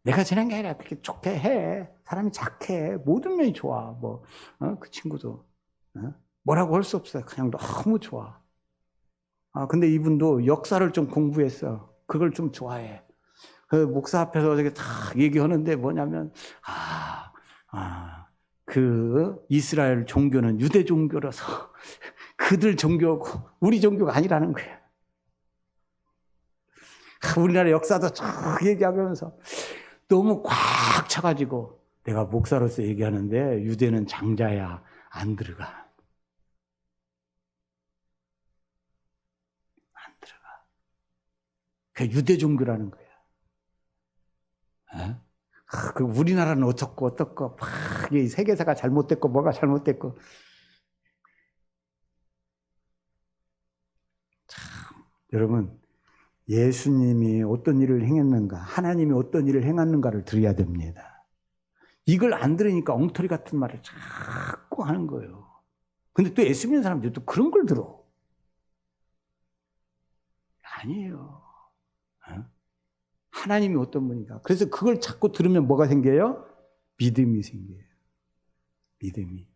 내가 지낸 게 아니라 그렇게 좋게 해. 사람이 착해. 모든 면이 좋아. 그 친구도. 뭐라고 할 수 없어요. 그냥 너무 좋아. 근데 이분도 역사를 좀 공부했어. 그걸 좀 좋아해. 그 목사 앞에서 이렇게 딱 얘기하는데 뭐냐면, 그 이스라엘 종교는 유대 종교라서 그들 종교고 우리 종교가 아니라는 거야. 우리나라 역사도 쭉 얘기하면서 너무 꽉 차가지고 내가 목사로서 얘기하는데 유대는 장자야 안 들어가. 안 들어가. 그게 유대 종교라는 거야. 그 우리나라는 어떻고 막 이 세계사가 잘못됐고 뭐가 잘못됐고. 참, 여러분 예수님이 어떤 일을 행했는가, 하나님이 어떤 일을 행했는가를 들어야 됩니다. 이걸 안 들으니까 엉터리 같은 말을 자꾸 하는 거예요. 근데 또 예수 믿는 사람들이 또 그런 걸 들어. 아니에요. 하나님이 어떤 분인가. 그래서 그걸 자꾸 들으면 뭐가 생겨요? 믿음이 생겨요. 믿음이.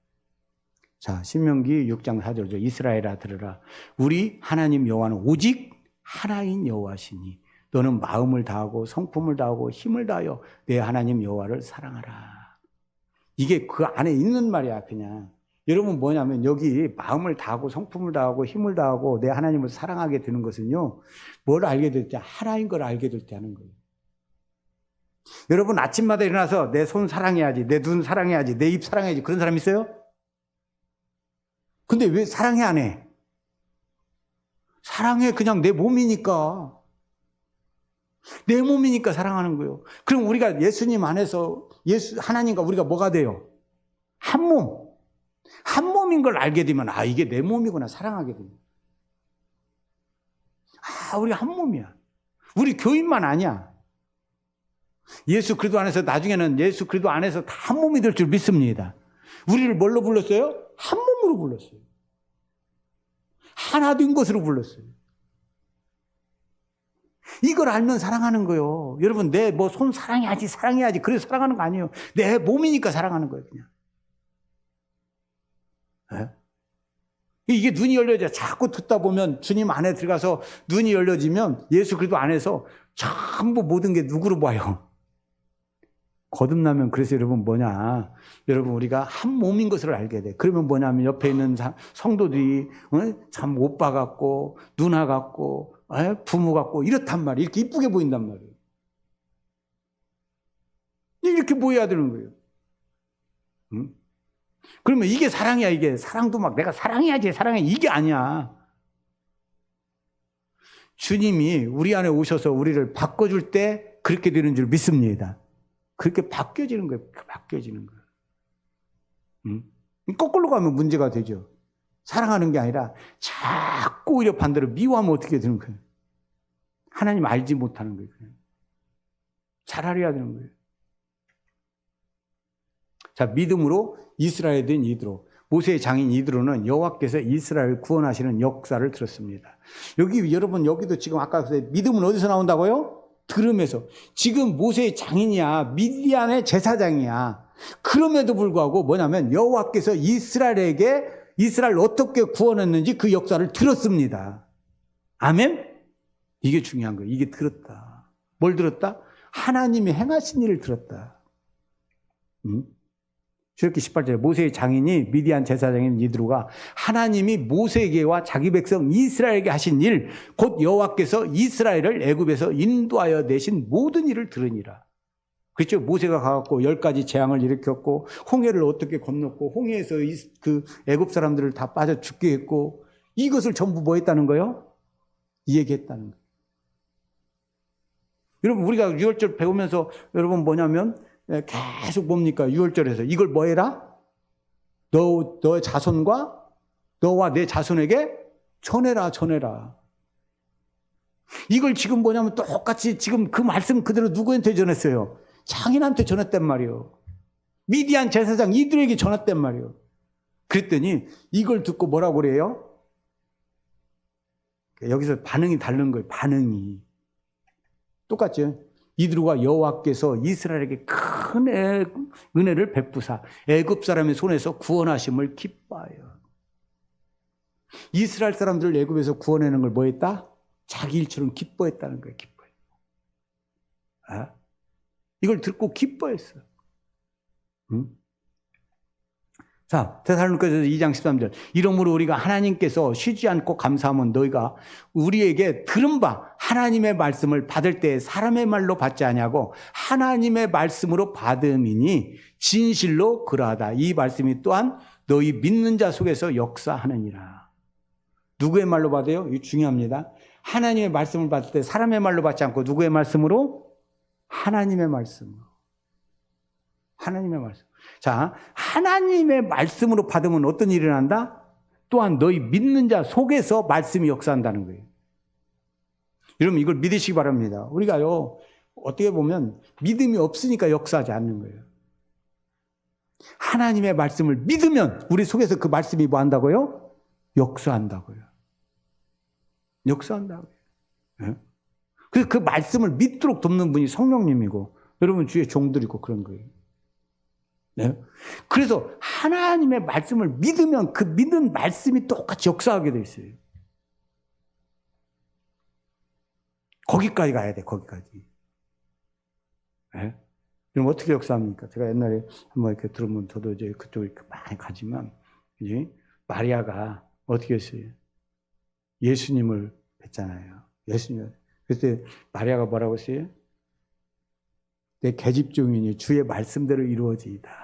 자, 신명기 6장 4절죠. 이스라엘아 들으라. 우리 하나님 여호와는 오직 하나인 여호와시니 너는 마음을 다하고 성품을 다하고 힘을 다하여 내 하나님 여호와를 사랑하라. 이게 그 안에 있는 말이야. 그냥 여러분 뭐냐면 여기 마음을 다하고 성품을 다하고 힘을 다하고 내 하나님을 사랑하게 되는 것은요, 뭘 알게 될 때, 하나인 걸 알게 될 때 하는 거예요. 여러분 아침마다 일어나서 내 손 사랑해야지, 내 눈 사랑해야지, 내 입 사랑해야지, 그런 사람 있어요? 근데 왜 사랑해 안 해? 사랑해. 그냥 내 몸이니까. 내 몸이니까 사랑하는 거예요. 그럼 우리가 예수님 안에서 하나님과 우리가 뭐가 돼요? 한 몸. 한 몸인 걸 알게 되면 이게 내 몸이구나 사랑하게 됩니다. 우리 한 몸이야. 우리 교인만 아니야. 예수 그리스도 안에서 나중에는 예수 그리스도 안에서 다 한 몸이 될 줄 믿습니다. 우리를 뭘로 불렀어요? 한 몸으로 불렀어요. 하나 된 것으로 불렀어요. 이걸 알면 사랑하는 거예요. 여러분 내 손 사랑해야지 그래서 사랑하는 거 아니에요. 내 몸이니까 사랑하는 거예요. 그냥. 네? 이게 눈이 열려져. 자꾸 듣다 보면 주님 안에 들어가서 눈이 열려지면 예수 그리스도 안에서 전부 모든 게 누구로 봐요? 거듭나면. 그래서 여러분 여러분 우리가 한 몸인 것을 알게 돼. 그러면 뭐냐면 옆에 있는 성도들이 참 오빠 같고 누나 같고 부모 같고 이렇단 말이에요. 이렇게 이쁘게 보인단 말이에요. 이렇게 보여야 되는 거예요. 응? 그러면 이게 사랑이야. 이게 사랑도 막 내가 사랑해야지 사랑해 이게 아니야. 주님이 우리 안에 오셔서 우리를 바꿔줄 때 그렇게 되는 줄 믿습니다. 그렇게 바뀌어지는 거예요. 바뀌어지는 거예요. 응? 거꾸로 가면 문제가 되죠. 사랑하는 게 아니라 자꾸 오히려 반대로 미워하면 어떻게 되는 거예요? 하나님 알지 못하는 거예요. 잘 알아야 되는 거예요. 자, 믿음으로 이스라엘에 된 이드로, 모세의 장인 이드로는 여호와께서 이스라엘을 구원하시는 역사를 들었습니다. 여기도 지금 아까 믿음은 어디서 나온다고요? 들음에서. 지금 모세의 장인이야. 미디안의 제사장이야. 그럼에도 불구하고 뭐냐면 여호와께서 이스라엘을 어떻게 구원했는지 그 역사를 들었습니다. 아멘? 이게 중요한 거예요. 이게 들었다. 뭘 들었다? 하나님이 행하신 일을 들었다. 출애굽기 18절에 모세의 장인이 미디안 제사장인 이드로가 하나님이 모세에게와 자기 백성 이스라엘에게 하신 일, 곧 여호와께서 이스라엘을 애굽에서 인도하여 내신 모든 일을 들으니라. 그렇죠? 모세가 가갖고 10가지 재앙을 일으켰고 홍해를 어떻게 건넜고 홍해에서 그 애굽 사람들을 다 빠져 죽게 했고 이것을 전부 뭐 했다는 거예요? 이 얘기했다는 거예요. 여러분 우리가 6월절 배우면서 여러분 뭐냐면 계속 뭡니까? 6월절에서 이걸 뭐 해라? 너의 자손과 너와 내 자손에게 전해라. 이걸 지금 뭐냐면 똑같이 지금 그 말씀 그대로 누구한테 전했어요? 장인한테 전했단 말이에요. 미디안 제사장 이들에게 전했단 말이에요. 그랬더니 이걸 듣고 뭐라고 그래요? 여기서 반응이 다른 거예요. 반응이. 똑같죠? 이드로가 여호와께서 이스라엘에게 큰 은혜를 베푸사 애굽 사람의 손에서 구원하심을 기뻐하여. 이스라엘 사람들을 애굽에서 구원하는 걸 뭐 했다? 자기 일처럼 기뻐했다는 거예요. 기뻐해. 이걸 듣고 기뻐했어. 응? 자, 데살로니가서 2장 13절. 이러므로 우리가 하나님께서 쉬지 않고 감사하면 너희가 우리에게 들은 바 하나님의 말씀을 받을 때 사람의 말로 받지 아니하고 하나님의 말씀으로 받음이니 진실로 그러하다. 이 말씀이 또한 너희 믿는 자 속에서 역사하느니라. 누구의 말로 받아요? 이거 중요합니다. 하나님의 말씀을 받을 때 사람의 말로 받지 않고 누구의 말씀으로? 하나님의 말씀으로. 하나님의 말씀. 자, 하나님의 말씀으로 받으면 어떤 일이 일어난다? 또한 너희 믿는 자 속에서 말씀이 역사한다는 거예요. 여러분 이걸 믿으시기 바랍니다. 우리가요, 어떻게 보면 믿음이 없으니까 역사하지 않는 거예요. 하나님의 말씀을 믿으면 우리 속에서 그 말씀이 뭐 한다고요? 역사한다고요. 역사한다고요. 네? 그래서 그 말씀을 믿도록 돕는 분이 성령님이고 여러분 주위에 종들이고 그런 거예요. 네? 그래서 하나님의 말씀을 믿으면 그 믿은 말씀이 똑같이 역사하게 돼 있어요. 거기까지 가야 돼, 거기까지. 네? 그럼 어떻게 역사합니까? 제가 옛날에 한번 이렇게 들으면 저도 이제 그쪽 이렇게 많이 가지만, 이제 마리아가 어떻게 했어요? 예수님을 뵀잖아요. 예수님. 그때 마리아가 뭐라고 했어요? 내 계집종이니 주의 말씀대로 이루어지이다.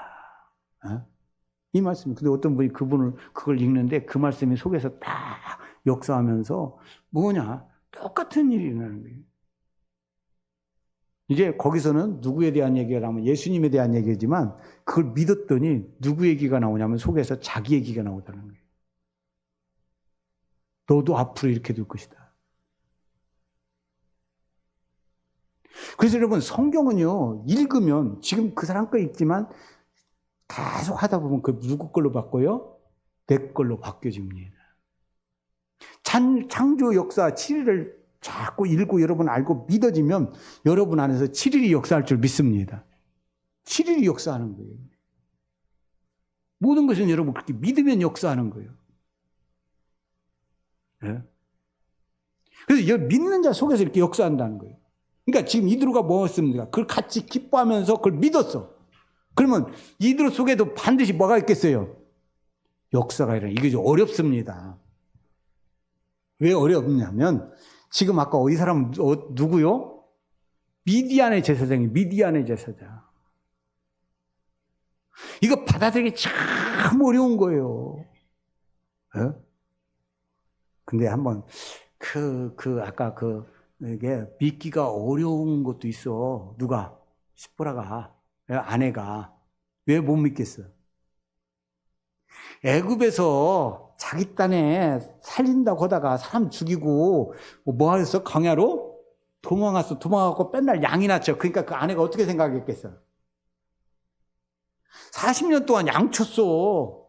이 말씀. 근데 어떤 분이 그걸 읽는데 그 말씀이 속에서 다 역사하면서 뭐냐? 똑같은 일이 일어나는 거예요. 이제 거기서는 누구에 대한 얘기가 나오면 예수님에 대한 얘기지만 그걸 믿었더니 누구 얘기가 나오냐면 속에서 자기 얘기가 나오다는 거예요. 너도 앞으로 이렇게 될 것이다. 그래서 여러분 성경은요 읽으면 지금 그 사람 거 읽지만 계속 하다 보면 그 누구 걸로 바꿔요? 내 걸로 바뀌어집니다. 창조 역사 7일을 자꾸 읽고 여러분 알고 믿어지면 여러분 안에서 7일이 역사할 줄 믿습니다. 7일이 역사하는 거예요. 모든 것은 여러분 그렇게 믿으면 역사하는 거예요. 네? 그래서 믿는 자 속에서 이렇게 역사한다는 거예요. 그러니까 지금 이드로가 뭐 했습니까? 그걸 같이 기뻐하면서 그걸 믿었어. 그러면 이드로 속에도 반드시 뭐가 있겠어요? 역사가 일어나. 이게 좀 어렵습니다. 왜 어렵냐면 지금 아까 이 사람은 누구요? 미디안의 제사장이 미디안의 제사장. 이거 받아들이기 참 어려운 거예요. 네? 근데 한번 아까 이게 믿기가 어려운 것도 있어. 누가? 시보라가, 아내가. 왜 못 믿겠어? 애굽에서 자기 딴에 살린다고 하다가 사람 죽이고 뭐 하겠어? 광야로? 도망가고 맨날 양이 낳죠. 그러니까 그 아내가 어떻게 생각했겠어? 40년 동안 양 쳤어.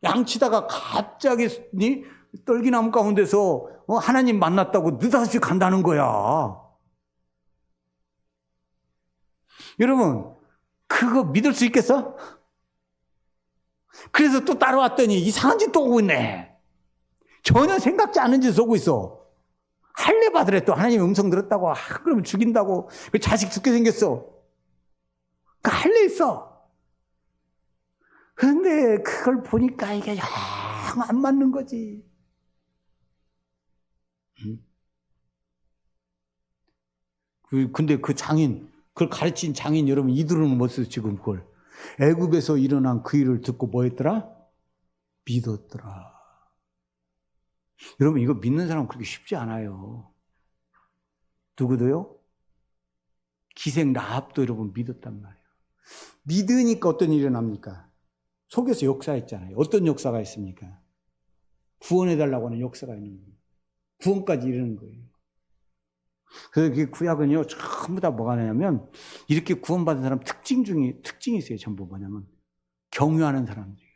양 치다가 갑자기 떨기나무 가운데서 하나님 만났다고 느닷없이 간다는 거야. 여러분 그거 믿을 수 있겠어? 그래서 또 따라왔더니 이상한 짓 또 오고 있네. 전혀 생각지 않은 짓을 오고 있어. 할례 받으래. 또 하나님 음성 들었다고. 그러면 죽인다고. 그 자식 죽게 생겼어. 그 할례 있어. 그런데 그걸 보니까 이게 영 안 맞는 거지. 근데 그 장인, 그걸 가르친 장인 여러분 이들은 뭐였어 지금 그걸. 애굽에서 일어난 그 일을 듣고 뭐 했더라? 믿었더라. 여러분 이거 믿는 사람은 그렇게 쉽지 않아요. 누구도요? 기생 라합도 여러분 믿었단 말이에요. 믿으니까 어떤 일이 일어납니까? 속에서 역사했잖아요. 어떤 역사가 있습니까? 구원해달라고 하는 역사가 있는 거예요. 구원까지 이르는 거예요. 그래서 그 구약은요, 전부 다 뭐가 나냐면, 이렇게 구원받은 사람 특징이 있어요. 전부 뭐냐면, 경유하는 사람들이에요.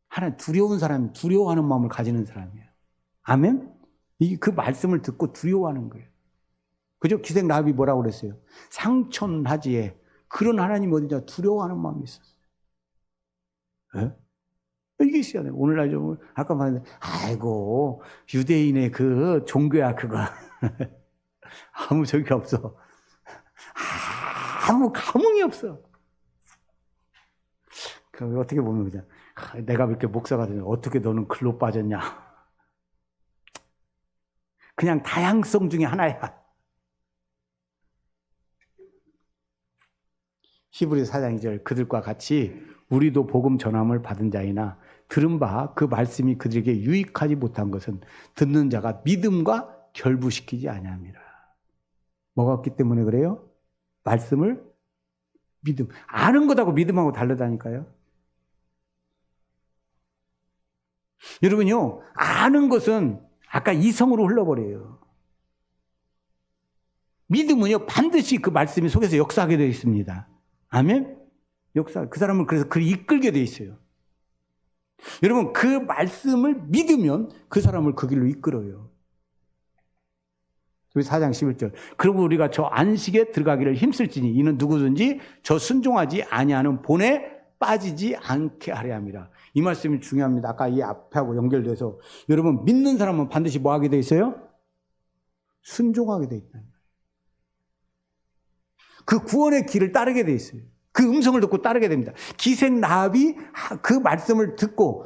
하나님 두려운 사람이, 두려워하는 마음을 가지는 사람이에요. 아멘? 그 말씀을 듣고 두려워하는 거예요. 그죠? 기생 라합이 뭐라고 그랬어요? 상천하지에 그런 하나님 어디냐 두려워하는 마음이 있었어요. 네? 이게 있어야 돼요. 오늘날 좀 아까 말했는데 아이고 유대인의 그 종교야 그거 아무 적이 없어. 아무 감흥이 없어. 그 어떻게 보면 그냥 내가 이렇게 목사가 되면 어떻게 너는 글로 빠졌냐? 그냥 다양성 중에 하나야. 히브리 4장 2절 그들과 같이 우리도 복음 전함을 받은 자이나 들은 바 그 말씀이 그들에게 유익하지 못한 것은 듣는 자가 믿음과 결부시키지 아니함이라. 뭐가 없기 때문에 그래요? 말씀을 믿음. 아는 것하고 믿음하고 다르다니까요. 여러분요, 아는 것은 아까 이성으로 흘러버려요. 믿음은요, 반드시 그 말씀이 속에서 역사하게 되어 있습니다. 아멘? 그 사람은 그래서 그를 이끌게 되어 있어요. 여러분, 그 말씀을 믿으면 그 사람을 그 길로 이끌어요. 4장 11절. 그리고 우리가 저 안식에 들어가기를 힘쓸지니 이는 누구든지 저 순종하지 아니하는 본에 빠지지 않게 하려 함이라. 이 말씀이 중요합니다. 아까 이 앞하고 연결돼서 여러분 믿는 사람은 반드시 뭐 하게 돼 있어요? 순종하게 돼 있다. 그 구원의 길을 따르게 돼 있어요. 그 음성을 듣고 따르게 됩니다. 기생 라합이 그 말씀을 듣고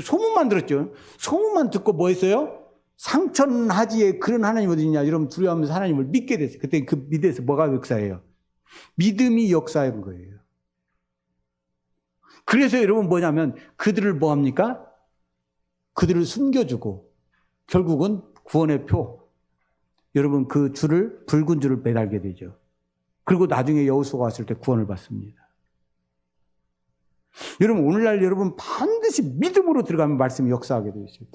소문만 들었죠. 소문만 듣고 뭐 했어요? 상천하지에 그런 하나님 어디 있냐? 여러분 두려워하면서 하나님을 믿게 됐어요. 그때 그 믿음에서 뭐가 역사예요? 믿음이 역사한 거예요. 그래서 여러분 뭐냐면 그들을 뭐 합니까? 그들을 숨겨주고 결국은 구원의 표. 여러분 그 줄을 붉은 줄을 매달게 되죠. 그리고 나중에 여호수아가 왔을 때 구원을 받습니다. 여러분 오늘날 여러분 반드시 믿음으로 들어가면 말씀이 역사하게 되어 있어요.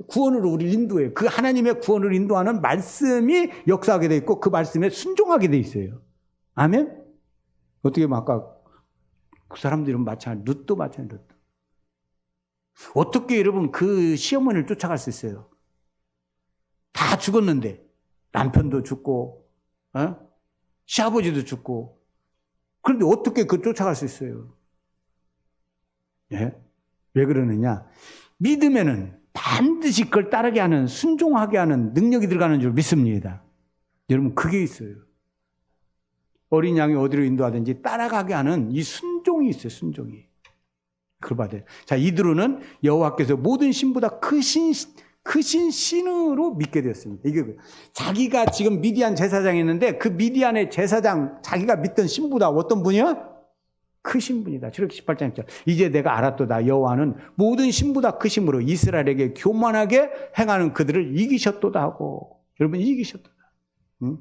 구원으로 우리를 인도해요. 그 하나님의 구원을 인도하는 말씀이 역사하게 되어 있고 그 말씀에 순종하게 되어 있어요. 아멘? 어떻게 보면 아까 그 사람들은 마찬가지, 룻도 마찬가지. 룻도. 어떻게 여러분 그 시어머니를 쫓아갈 수 있어요? 다 죽었는데 남편도 죽고 시아버지도 죽고 그런데 어떻게 그 쫓아갈 수 있어요? 예? 왜 그러느냐? 믿음에는 반드시 그걸 따르게 하는 순종하게 하는 능력이 들어가는 줄 믿습니다. 여러분 그게 있어요. 어린 양이 어디로 인도하든지 따라가게 하는 이 순종이 있어요. 순종이. 그걸 받아요. 자, 이드로는 여호와께서 모든 신보다 크신 신으로 믿게 되었습니다. 이게 자기가 지금 미디안 제사장이 있는데 그 미디안의 제사장 자기가 믿던 신보다 어떤 분이야? 크신 분이다. 출애굽기 18장 1절. 이제 내가 알았도다. 여호와는 모든 신보다 크심으로 이스라엘에게 교만하게 행하는 그들을 이기셨도다 하고. 여러분 이기셨도다. 응?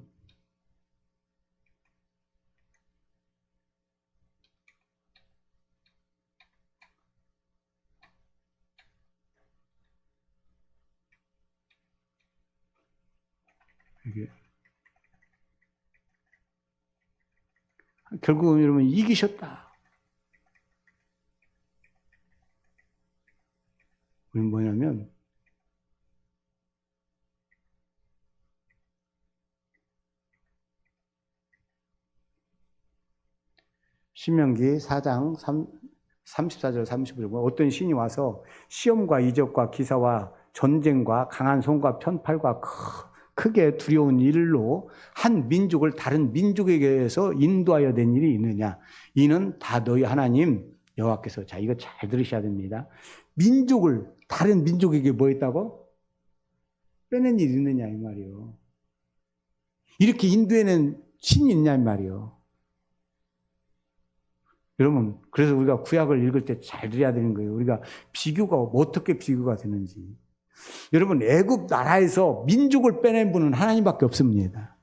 이게 결국은 여러분 이기셨다. 우리는 뭐냐면 신명기 4장 34절 35절 어떤 신이 와서 시험과 이적과 기사와 전쟁과 강한 손과 편팔과 크게 두려운 일로 한 민족을 다른 민족에게서 인도하여 낸 일이 있느냐? 이는 다 너희 하나님 여호와께서 자 이거 잘 들으셔야 됩니다. 민족을 다른 민족에게 뭐 했다고? 빼낸 일이 있느냐 이 말이요. 이렇게 인도에는 신이 있냐 이 말이요. 여러분 그래서 우리가 구약을 읽을 때 잘 들어야 되는 거예요. 우리가 비교가 어떻게 비교가 되는지. 여러분 애굽 나라에서 민족을 빼낸 분은 하나님밖에 없습니다.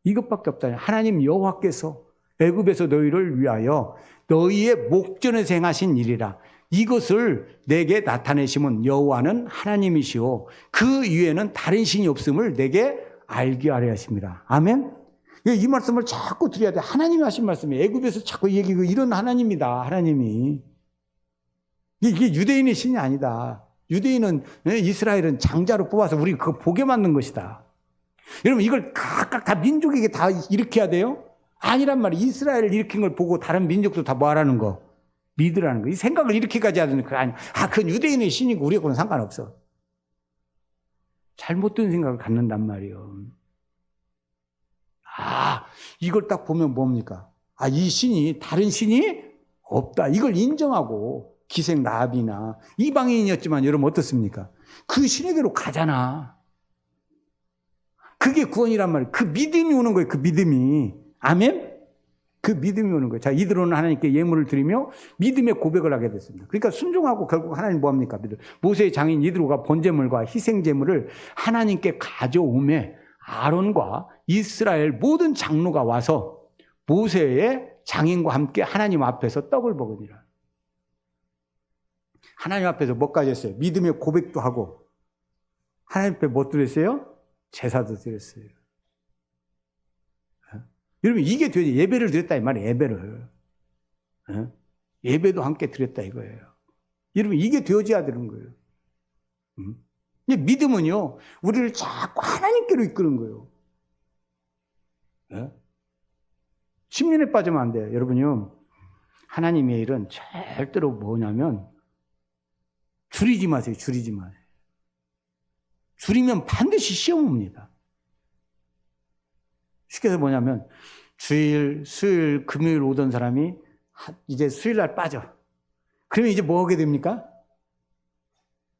이것밖에 없다. 하나님 여호와께서 애굽에서 너희를 위하여 너희의 목전에서 행하신 일이라. 이것을 내게 나타내심은 여호와는 하나님이시오. 그 위에는 다른 신이 없음을 내게 알게 하려 하십니다. 아멘? 이 말씀을 자꾸 드려야 돼. 하나님이 하신 말씀이에요. 애굽에서 자꾸 얘기하고 이런 하나님이다. 하나님이. 이게 유대인의 신이 아니다. 유대인은 이스라엘은 장자로 뽑아서 우리 그거 보게 만든 것이다. 여러분 이걸 각각 다 민족에게 다 일으켜야 돼요? 아니란 말이에요. 이스라엘을 일으킨 걸 보고 다른 민족도 다 뭐 하라는 거? 믿으라는 거. 이 생각을 이렇게까지 하더니 그거 아니야. 그건 유대인의 신이고 우리하고는 상관없어. 잘못된 생각을 갖는단 말이에요. 이걸 딱 보면 뭡니까? 이 신이 다른 신이 없다. 이걸 인정하고 기생 라합이나 이방인이었지만 여러분 어떻습니까? 그 신에게로 가잖아. 그게 구원이란 말이에요. 그 믿음이 오는 거예요. 그 믿음이. 아멘? 그 믿음이 오는 거예요. 자, 이드로는 하나님께 예물을 드리며 믿음의 고백을 하게 됐습니다. 그러니까 순종하고 결국 하나님 뭐합니까? 모세의 장인 이드로가 번제물과 희생제물을 하나님께 가져오매 아론과 이스라엘 모든 장로가 와서 모세의 장인과 함께 하나님 앞에서 떡을 먹으니라. 하나님 앞에서 뭐까지 했어요? 믿음의 고백도 하고 하나님 앞에 뭐 드렸어요? 제사도 드렸어요. 여러분 이게 되지. 예배를 드렸다 이 말이에요. 예배를. 예배도 함께 드렸다 이거예요. 여러분 이게 되어져야 되는 거예요. 믿음은요 우리를 자꾸 하나님께로 이끄는 거예요. 심리에 빠지면 안 돼요. 여러분요 하나님의 일은 절대로 뭐냐면 줄이지 마세요. 줄이지 마세요. 줄이면 반드시 시험 옵니다. 쉽게 해서 뭐냐면 주일, 수요일, 금요일 오던 사람이 이제 수요일날 빠져. 그러면 이제 뭐 하게 됩니까?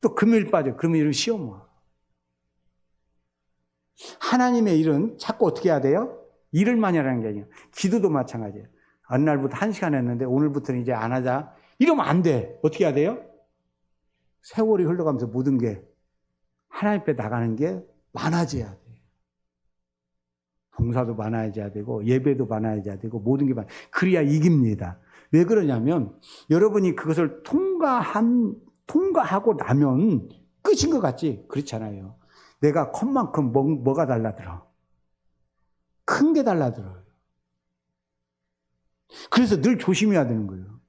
또 금요일 빠져. 그러면 이런 시험 와. 하나님의 일은 자꾸 어떻게 해야 돼요? 일을 많이 하라는 게 아니에요. 기도도 마찬가지예요. 어느 날부터 1시간 했는데 오늘부터는 이제 안 하자. 이러면 안 돼. 어떻게 해야 돼요? 세월이 흘러가면서 모든 게 하나님 앞에 나가는 게 많아져야 돼요. 봉사도 많아져야 되고 예배도 많아져야 되고 모든 게 그래야 이깁니다. 왜 그러냐면 여러분이 그것을 통과하고 나면 끝인 것 같지? 그렇잖아요. 내가 컵만큼 뭐가 달라들어? 큰 게 달라들어요. 그래서 늘 조심해야 되는 거예요.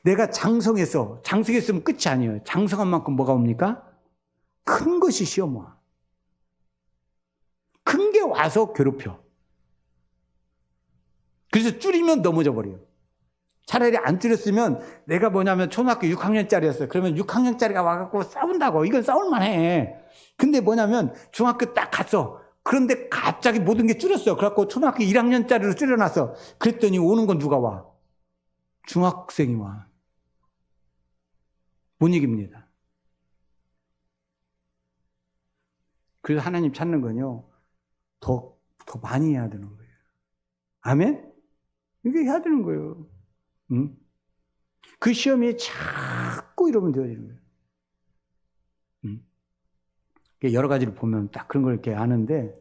내가 장성했으면 끝이 아니에요. 장성한 만큼 뭐가 옵니까? 큰 것이 시험 와. 큰 게 와서 괴롭혀. 그래서 줄이면 넘어져 버려요. 차라리 안 줄였으면 내가 뭐냐면 초등학교 6학년짜리였어요. 그러면 6학년짜리가 와갖고 싸운다고. 이건 싸울만해. 근데 뭐냐면 중학교 딱 갔어. 그런데 갑자기 모든 게 줄였어. 그래갖고 초등학교 1학년짜리로 줄여놨어. 그랬더니 오는 건 누가 와? 중학생이 와. 못 이깁니다. 그래서 하나님 찾는 건요. 더 많이 해야 되는 거예요. 아멘? 이게 해야 되는 거예요. 그 시험이 자꾸 이러면 되어지는 거예요. 여러 가지를 보면 딱 그런 걸 이렇게 아는데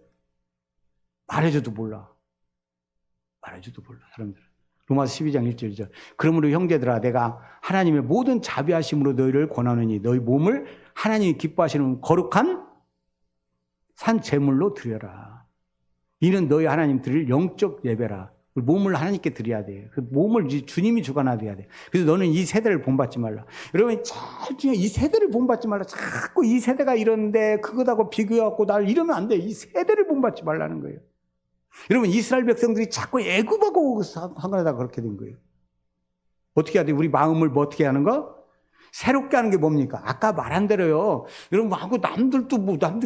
말해줘도 몰라. 사람들은. 로마서 12장 1절이죠. 그러므로 형제들아 내가 하나님의 모든 자비하심으로 너희를 권하노니 너희 몸을 하나님이 기뻐하시는 거룩한 산 제물로 드려라. 이는 너희 하나님 드릴 영적 예배라. 몸을 하나님께 드려야 돼. 그 몸을 주님이 주관하셔야 돼. 그래서 너는 이 세대를 본받지 말라. 여러분 제일 중요한 이 세대를 본받지 말라. 자꾸 이 세대가 이런데 그것하고 비교해갖고 날 이러면 안 돼. 이 세대를 본받지 말라는 거예요. 여러분 이스라엘 백성들이 자꾸 애굽하고 상관하다가 그렇게 된 거예요. 어떻게 해야 돼? 우리 마음을 뭐 어떻게 하는 거? 새롭게 하는 게 뭡니까? 아까 말한 대로요. 여러분, 남들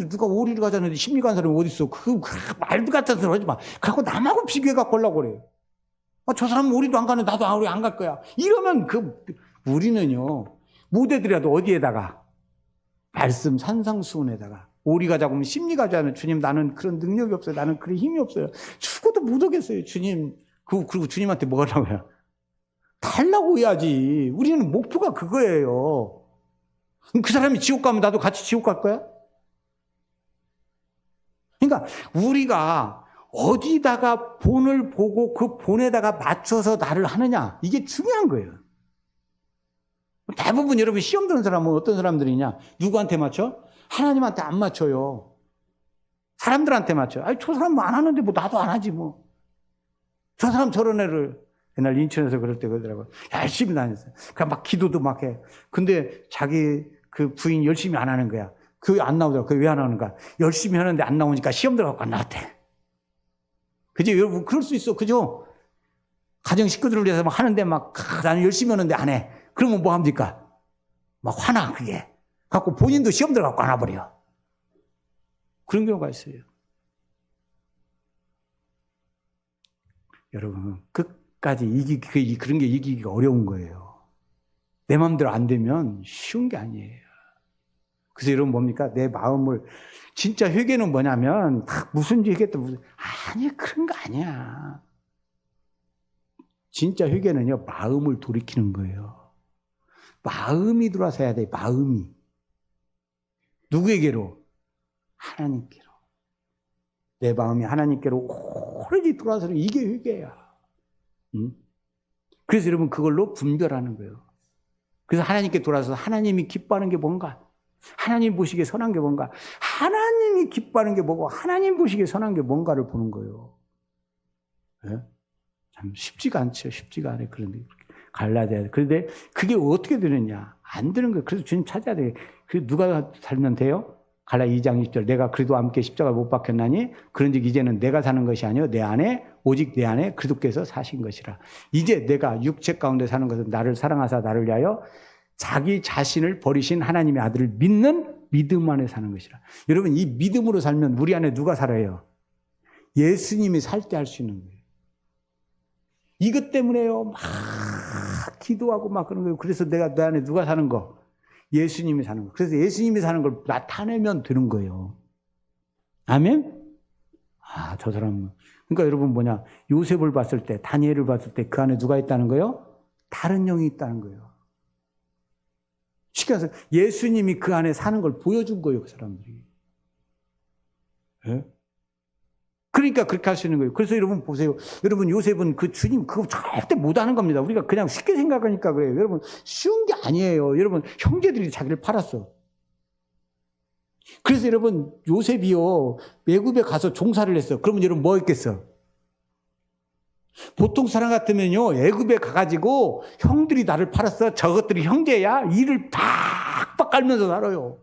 누가 오리를 가자는데 심리 간 사람이 어딨어? 그 말도 같은 소리 하지 마. 그러고 남하고 비교해갖고 하려고 그래요. 저 사람은 오리도 안 가는데 나도 오리 안 갈 거야. 이러면 우리는요, 무대들이라도 어디에다가? 말씀 산상수훈에다가. 오리 가자고 하면 심리 가자는 주님 나는 그런 능력이 없어요. 나는 그런 힘이 없어요. 죽어도 못 오겠어요. 주님. 그리고 주님한테 뭐 하려고요? 달라고 해야지. 우리는 목표가 그거예요. 그 사람이 지옥 가면 나도 같이 지옥 갈 거야? 그러니까 우리가 어디다가 본을 보고 그 본에다가 맞춰서 나를 하느냐 이게 중요한 거예요. 대부분 여러분 시험 드는 사람은 어떤 사람들이냐? 누구한테 맞춰? 하나님한테 안 맞춰요. 사람들한테 맞춰. 저 사람 안 하는데 뭐 나도 안 하지 뭐. 저 사람 저런 애를 옛날 인천에서 그럴 때 그러더라고요. 열심히 다녔어요. 그러니까 막 기도도 막 해. 근데 자기 그 부인 열심히 안 하는 거야. 교회 안 나오더라고. 교회 왜 안 나오는가? 열심히 하는데 안 나오니까 시험 들어가고 안 나왔대. 그죠? 여러분, 그럴 수 있어. 그죠? 가정 식구들을 위해서 막 하는데 막, 나는 열심히 하는데 안 해. 그러면 뭐 합니까? 막 화나, 그게. 갖고 본인도 시험 들어가고 안 와버려. 그런 경우가 있어요. 여러분, 끝까지 그런 게 이기기가 어려운 거예요. 내 마음대로 안 되면 쉬운 게 아니에요. 그래서 여러분 뭡니까? 내 마음을, 진짜 회개는 뭐냐면, 무슨 회개 또 아니, 그런 거 아니야. 진짜 회개는요, 마음을 돌이키는 거예요. 마음이 들어와서 해야 돼, 마음이. 누구에게로? 하나님께로. 내 마음이 하나님께로 오로지 들어와서는 이게 회개야. 응? 그래서 여러분 그걸로 분별하는 거예요. 그래서 하나님께 돌아서 하나님이 기뻐하는 게 뭔가? 하나님 보시기에 선한 게 뭔가? 하나님이 기뻐하는 게 뭐고 하나님 보시기에 선한 게 뭔가를 보는 거예요. 네? 참 쉽지가 않죠. 쉽지가 않아요. 그런데 갈라져야 돼. 그런데 그게 어떻게 되느냐? 안 되는 거예요. 그래서 주님 찾아야 돼. 그 누가 살면 돼요? 갈라 2장 20절. 내가 그리스도와 함께 십자가에 못 박혔나니 그런즉 이제는 내가 사는 것이 아니요 내 안에 오직 내 안에 그리스도께서 사신 것이라. 이제 내가 육체 가운데 사는 것은 나를 사랑하사 나를 위하여 자기 자신을 버리신 하나님의 아들을 믿는 믿음 안에 사는 것이라. 여러분 이 믿음으로 살면 우리 안에 누가 살아요? 예수님이 살 때 할 수 있는 거예요. 이것 때문에요. 막 기도하고 막 그런 거예요. 그래서 내가 내 안에 누가 사는 거? 예수님이 사는 거. 그래서 예수님이 사는 걸 나타내면 되는 거예요. 아멘? 저 사람은. 그러니까 여러분 뭐냐. 요셉을 봤을 때, 다니엘을 봤을 때 그 안에 누가 있다는 거예요? 다른 영이 있다는 거예요. 쉽게 해서 예수님이 그 안에 사는 걸 보여준 거예요. 그 사람들이. 네? 그러니까 그렇게 할 수 있는 거예요. 그래서 여러분 보세요. 여러분 요셉은 그 주님 그거 절대 못하는 겁니다. 우리가 그냥 쉽게 생각하니까 그래요. 여러분 쉬운 게 아니에요. 여러분 형제들이 자기를 팔았어. 그래서 여러분 요셉이요. 애굽에 가서 종사를 했어. 그러면 여러분 뭐 했겠어? 보통 사람 같으면요. 애굽에 가가지고 형들이 나를 팔았어. 저것들이 형제야. 이를 팍팍 깔면서 살아요.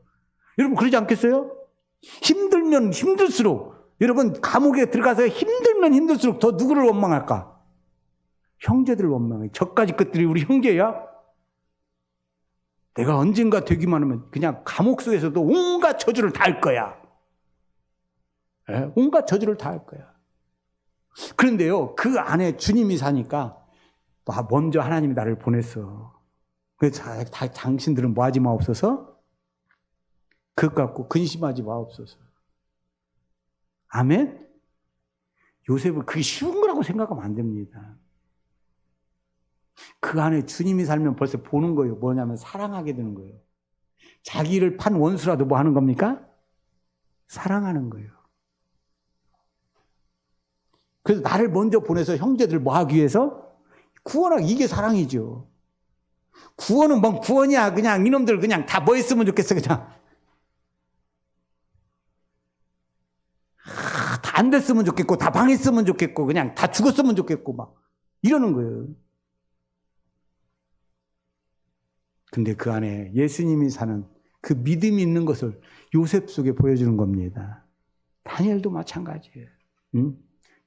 여러분 그러지 않겠어요? 힘들면 힘들수록 여러분 감옥에 들어가서 힘들면 힘들수록 더 누구를 원망할까? 형제들을 원망해. 저까지 것들이 우리 형제야? 내가 언젠가 되기만 하면 그냥 감옥 속에서도 온갖 저주를 다 할 거야. 네? 온갖 저주를 다 할 거야. 그런데요, 그 안에 주님이 사니까 먼저 하나님이 나를 보냈어. 그래서 당신들은 뭐 하지 마옵소서? 그것 갖고 근심하지 마옵소서. 아멘? 요셉은 그게 쉬운 거라고 생각하면 안 됩니다. 그 안에 주님이 살면 벌써 보는 거예요. 뭐냐면 사랑하게 되는 거예요. 자기를 판 원수라도 뭐 하는 겁니까? 사랑하는 거예요. 그래서 나를 먼저 보내서 형제들 뭐 하기 위해서? 구원하기. 이게 사랑이죠. 구원은 뭔 구원이야. 그냥 이놈들 그냥 다 뭐 했으면 좋겠어. 그냥. 다 안 됐으면 좋겠고 다 방했으면 좋겠고 그냥 다 죽었으면 좋겠고 막 이러는 거예요. 근데 그 안에 예수님이 사는 그 믿음이 있는 것을 요셉 속에 보여주는 겁니다. 다니엘도 마찬가지예요. 응?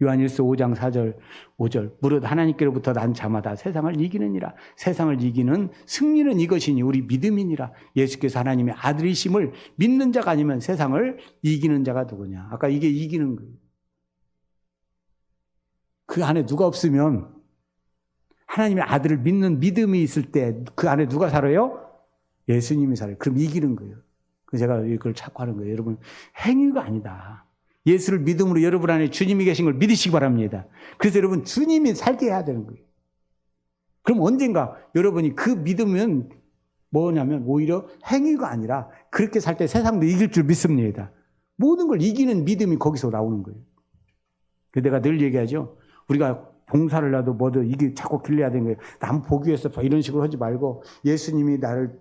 요한일서 5장 4절 5절 무릇 하나님께로부터 난 자마다 세상을 이기느니라. 세상을 이기는 승리는 이것이니 우리 믿음이니라. 예수께서 하나님의 아들이심을 믿는 자가 아니면 세상을 이기는 자가 누구냐. 아까 이게 이기는 거예요. 그 안에 누가 없으면 하나님의 아들을 믿는 믿음이 있을 때 그 안에 누가 살아요? 예수님이 살아요. 그럼 이기는 거예요. 그래서 제가 이걸 자꾸 하는 거예요. 여러분 행위가 아니다. 예수를 믿음으로 여러분 안에 주님이 계신 걸 믿으시기 바랍니다. 그래서 여러분 주님이 살게 해야 되는 거예요. 그럼 언젠가 여러분이 그 믿음은 뭐냐면 오히려 행위가 아니라 그렇게 살 때 세상도 이길 줄 믿습니다. 모든 걸 이기는 믿음이 거기서 나오는 거예요. 내가 늘 얘기하죠. 우리가 봉사를 해도 뭐든 이게 자꾸 길러야 되는 거예요. 남 보기 위해서 이런 식으로 하지 말고 예수님이 나를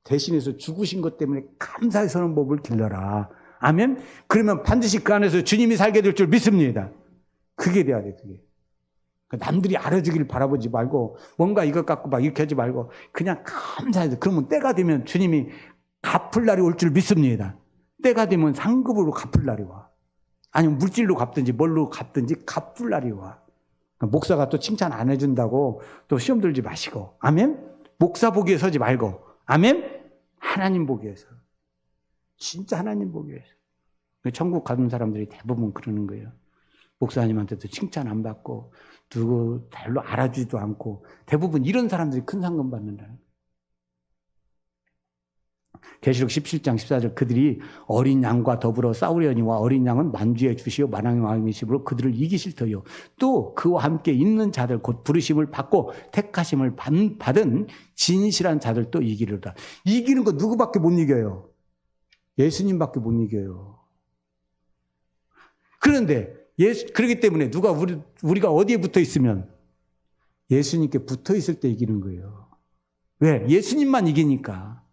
대신해서 죽으신 것 때문에 감사히 서는 법을 길러라. 아멘? 그러면 반드시 그 안에서 주님이 살게 될 줄 믿습니다. 그게 돼야 돼, 그게. 남들이 알아주기를 바라보지 말고 뭔가 이것 갖고 막 이렇게 하지 말고 그냥 감사해서 그러면 때가 되면 주님이 갚을 날이 올 줄 믿습니다. 때가 되면 상급으로 갚을 날이 와. 아니면 물질로 갚든지 뭘로 갚든지 갚을 날이 와. 목사가 또 칭찬 안 해준다고 또 시험 들지 마시고. 아멘? 목사 보기에 서지 말고. 아멘? 하나님 보기에서. 진짜 하나님 보기에서. 천국 가는 사람들이 대부분 그러는 거예요. 목사님한테도 칭찬 안 받고 누구 별로 알아주지도 않고 대부분 이런 사람들이 큰 상금 받는다는 거예요. 계시록 17장 14절 그들이 어린 양과 더불어 싸우려니와 어린 양은 만주에 주시오 만왕의 왕이시므로 그들을 이기실 터요. 또 그와 함께 있는 자들 곧 부르심을 받고 택하심을 받은 진실한 자들도 이기리로다. 이기는 거 누구밖에 못 이겨요? 예수님밖에 못 이겨요. 그런데 그렇기 때문에 우리가 어디에 붙어 있으면 예수님께 붙어 있을 때 이기는 거예요. 왜? 예수님만 이기니까.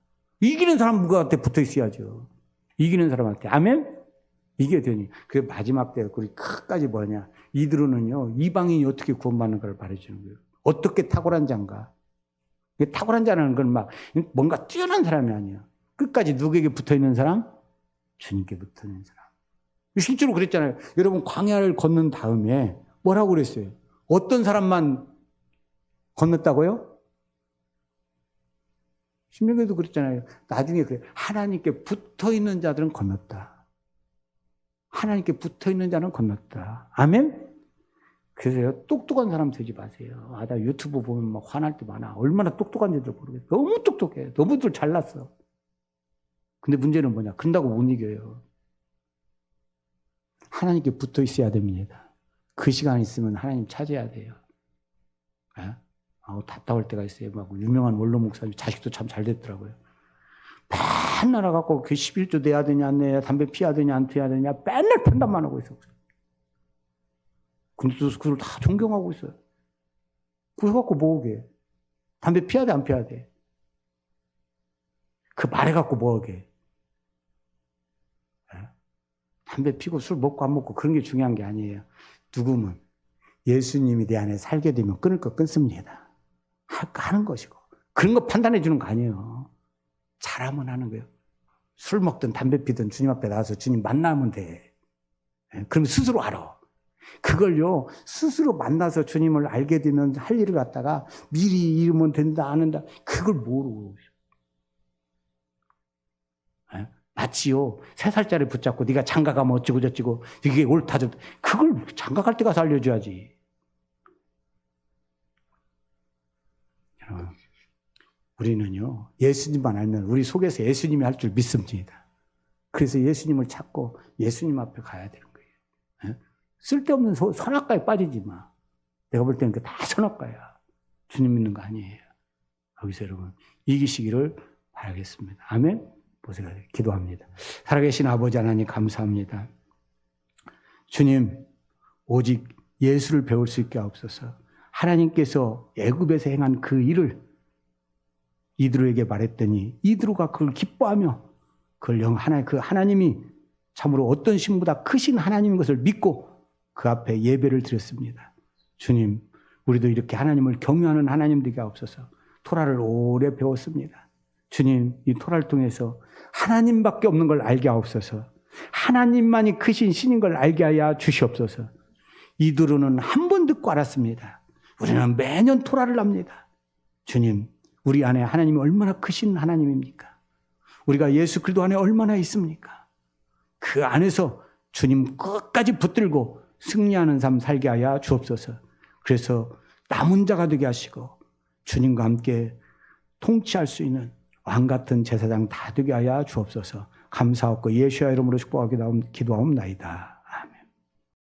이기는 사람 누구한테 붙어 있어야죠. 이기는 사람한테. 아멘? 이겨야 되니. 그 마지막 때 우리 끝까지 뭐냐. 이들은요, 이방인이 어떻게 구원받는 걸 말해주는 거예요. 어떻게 탁월한 자인가. 탁월한 자라는 건 막 뭔가 뛰어난 사람이 아니야. 끝까지 누구에게 붙어 있는 사람? 주님께 붙어 있는 사람. 실제로 그랬잖아요. 여러분, 광야를 걷는 다음에 뭐라고 그랬어요? 어떤 사람만 건넜다고요? 신명기도 그랬잖아요. 나중에 그래. 하나님께 붙어 있는 자들은 건넜다. 하나님께 붙어 있는 자는 건넜다. 아멘? 그래서요, 똑똑한 사람 되지 마세요. 나 유튜브 보면 막 화날 때 많아. 얼마나 똑똑한지도 모르겠어. 너무 똑똑해. 너무들 잘났어. 근데 문제는 뭐냐? 그런다고 못 이겨요. 하나님께 붙어 있어야 됩니다. 그 시간 있으면 하나님 찾아야 돼요. 에? 답답할 때가 있어요. 막 유명한 원로 목사님 자식도 참 잘 됐더라고요. 맨날 와갖고 그 11조 내야 되냐 안 내야 담배 피워야 되냐 안 피워야 되냐 맨날 판단만 하고 있어. 근데 또 그걸 다 존경하고 있어요. 그거 해갖고 뭐하게? 담배 피워야 돼 안 피워야 돼? 그 말해갖고 뭐하게? 담배 피고 술 먹고 안 먹고 그런 게 중요한 게 아니에요. 누구면 예수님이 내 안에 살게 되면 끊을 거 끊습니다. 하는 것이고. 그런 거 판단해 주는 거 아니에요. 잘하면 하는 거예요. 술 먹든 담배 피든 주님 앞에 나와서 주님 만나면 돼. 그럼 스스로 알아. 그걸요, 스스로 만나서 주님을 알게 되면 할 일을 갖다가 미리 이러면 된다, 안 한다. 그걸 모르고. 마치요, 3살짜리 붙잡고 네가 장가 가면 어쩌고 저쩌고 이게 옳다 좋다. 그걸 장가 갈 때 가서 알려줘야지. 여러분, 우리는요, 예수님만 알면 우리 속에서 예수님이 할 줄 믿습니다. 그래서 예수님을 찾고 예수님 앞에 가야 되는 거예요. 쓸데없는 선악과에 빠지지 마. 내가 볼 때는 다 선악과야. 주님 믿는 거 아니에요. 거기서 여러분 이기시기를 바라겠습니다. 아멘. 보세요. 기도합니다. 살아계신 아버지 하나님 감사합니다. 주님, 오직 예수를 배울 수 있게 하옵소서. 하나님께서 애굽에서 행한 그 일을 이드로에게 말했더니 이드로가 그걸 기뻐하며 그걸 그 하나님이 참으로 어떤 신보다 크신 하나님인 것을 믿고 그 앞에 예배를 드렸습니다. 주님, 우리도 이렇게 하나님을 경외하는 하나님 되게 하옵소서. 토라를 오래 배웠습니다. 주님, 이 토라를 통해서 하나님밖에 없는 걸 알게 하옵소서. 하나님만이 크신 신인 걸 알게 하여 주시옵소서. 이드로는 한 번 듣고 알았습니다. 우리는 매년 토라를 합니다. 주님, 우리 안에 하나님이 얼마나 크신 하나님입니까? 우리가 예수 그리스도 안에 얼마나 있습니까? 그 안에서 주님 끝까지 붙들고 승리하는 삶 살게 하여 주옵소서. 그래서 남은 자가 되게 하시고 주님과 함께 통치할 수 있는 왕같은 제사장 다 되게 하여 주옵소서. 감사하고 예수의 이름으로 축복하기도 기도하옵나이다.